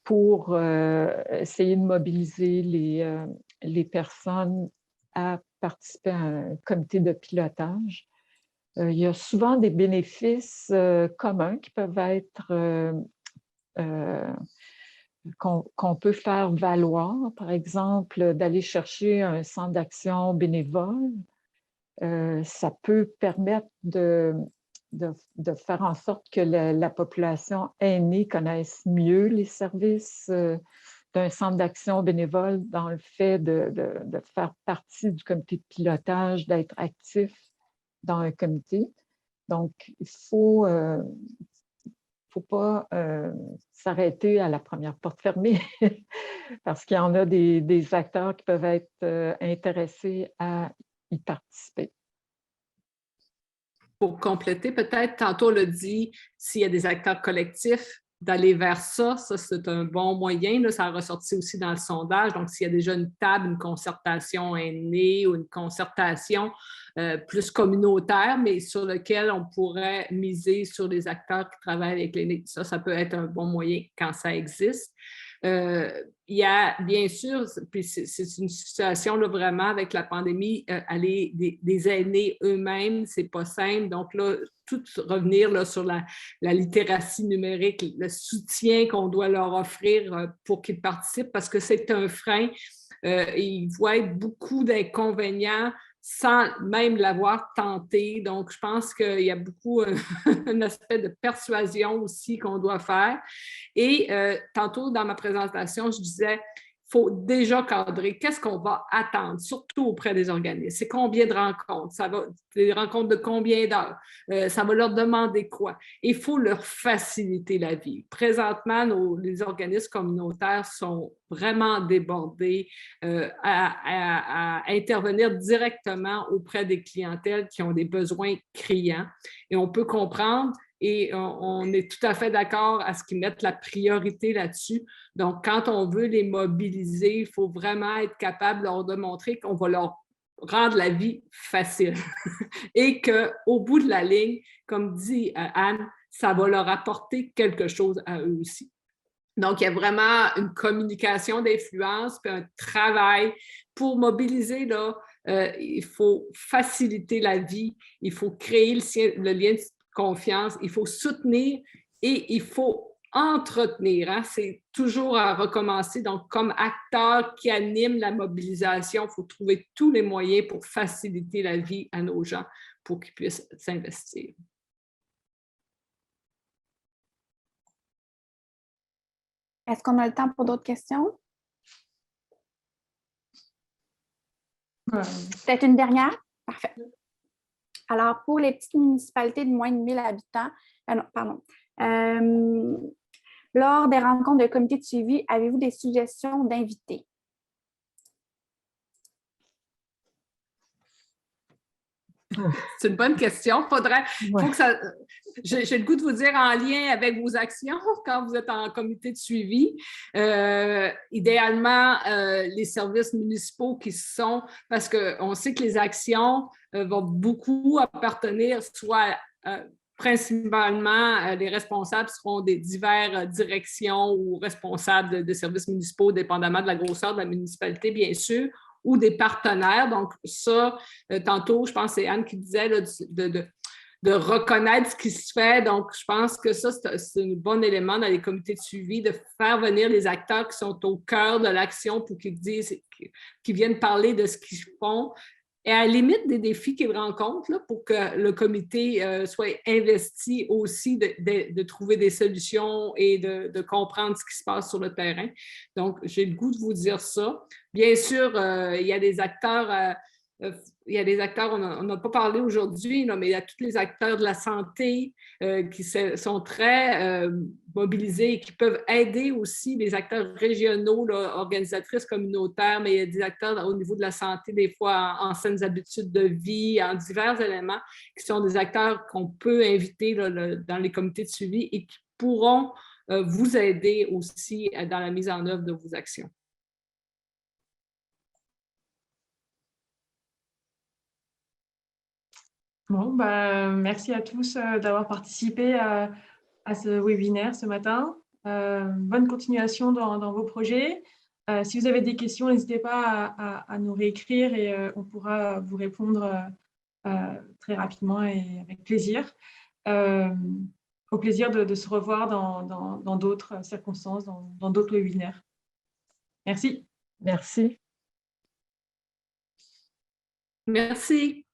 pour essayer de mobiliser les personnes à participer à un comité de pilotage. Il y a souvent des bénéfices communs qui peuvent être qu'on peut faire valoir, par exemple, d'aller chercher un centre d'action bénévole. Ça peut permettre de faire en sorte que la population aînée connaisse mieux les services d'un centre d'action bénévole dans le fait de faire partie du comité de pilotage, d'être actif dans un comité. Donc, il faut faut pas s'arrêter à la première porte fermée parce qu'il y en a des acteurs qui peuvent être intéressés à y participer. Pour compléter, peut-être, tantôt on l'a dit, s'il y a des acteurs collectifs, d'aller vers ça, c'est un bon moyen. Là, ça a ressorti aussi dans le sondage. Donc, s'il y a déjà une table, une concertation née ou une concertation plus communautaire, mais sur lequel on pourrait miser sur les acteurs qui travaillent avec l'aîné. Ça peut être un bon moyen quand ça existe. Il y a bien sûr, puis c'est une situation là, vraiment avec la pandémie, aller des aînés eux-mêmes, c'est pas simple. Donc là, tout revenir là, sur la littératie numérique, le soutien qu'on doit leur offrir pour qu'ils participent, parce que c'est un frein. Ils voient beaucoup d'inconvénients sans même l'avoir tenté. Donc, je pense qu'il y a beaucoup un aspect de persuasion aussi qu'on doit faire. Et tantôt, dans ma présentation, je disais, il faut déjà cadrer. Qu'est-ce qu'on va attendre, surtout auprès des organismes? C'est combien de rencontres? Ça va, des rencontres de combien d'heures? Ça va leur demander quoi? Il faut leur faciliter la vie. Présentement, les organismes communautaires sont vraiment débordés à intervenir directement auprès des clientèles qui ont des besoins criants. Et on peut comprendre. Et on est tout à fait d'accord à ce qu'ils mettent la priorité là-dessus. Donc, quand on veut les mobiliser, il faut vraiment être capable de leur démontrer qu'on va leur rendre la vie facile et qu'au bout de la ligne, comme dit Anne, ça va leur apporter quelque chose à eux aussi. Donc, il y a vraiment une communication d'influence puis un travail pour mobiliser, là, il faut faciliter la vie, il faut créer le lien de confiance, il faut soutenir et il faut entretenir. Hein? C'est toujours à recommencer. Donc, comme acteur qui anime la mobilisation, il faut trouver tous les moyens pour faciliter la vie à nos gens pour qu'ils puissent s'investir. Est-ce qu'on a le temps pour d'autres questions? Peut-être une dernière? Parfait. Alors, pour les petites municipalités de moins de 1000 habitants, lors des rencontres de comité de suivi, avez-vous des suggestions d'invités? C'est une bonne question. Faut que ça. J'ai le goût de vous dire en lien avec vos actions quand vous êtes en comité de suivi. Idéalement, les services municipaux qui sont, parce qu'on sait que les actions vont beaucoup appartenir soit principalement, les responsables seront des diverses directions ou responsables de services municipaux, dépendamment de la grosseur de la municipalité, bien sûr, ou des partenaires. Donc, ça, tantôt, je pense que c'est Anne qui disait là, de reconnaître ce qui se fait. Donc, je pense que ça, c'est un bon élément dans les comités de suivi, de faire venir les acteurs qui sont au cœur de l'action pour qu'ils viennent parler de ce qu'ils font. Et à la limite des défis qu'ils rencontrent, là, pour que le comité soit investi aussi de trouver des solutions et de comprendre ce qui se passe sur le terrain. Donc, j'ai le goût de vous dire ça. Bien sûr, il y a des acteurs... on n'a pas parlé aujourd'hui, mais il y a tous les acteurs de la santé qui sont très mobilisés et qui peuvent aider aussi les acteurs régionaux, là, organisatrices communautaires, mais il y a des acteurs au niveau de la santé, des fois en saines habitudes de vie, en divers éléments, qui sont des acteurs qu'on peut inviter là, dans les comités de suivi et qui pourront vous aider aussi dans la mise en œuvre de vos actions. Bon, merci à tous d'avoir participé à ce webinaire ce matin. Bonne continuation dans vos projets. Si vous avez des questions, n'hésitez pas à nous réécrire et on pourra vous répondre très rapidement et avec plaisir. Au plaisir de se revoir dans d'autres circonstances, dans d'autres webinaires. Merci. Merci. Merci.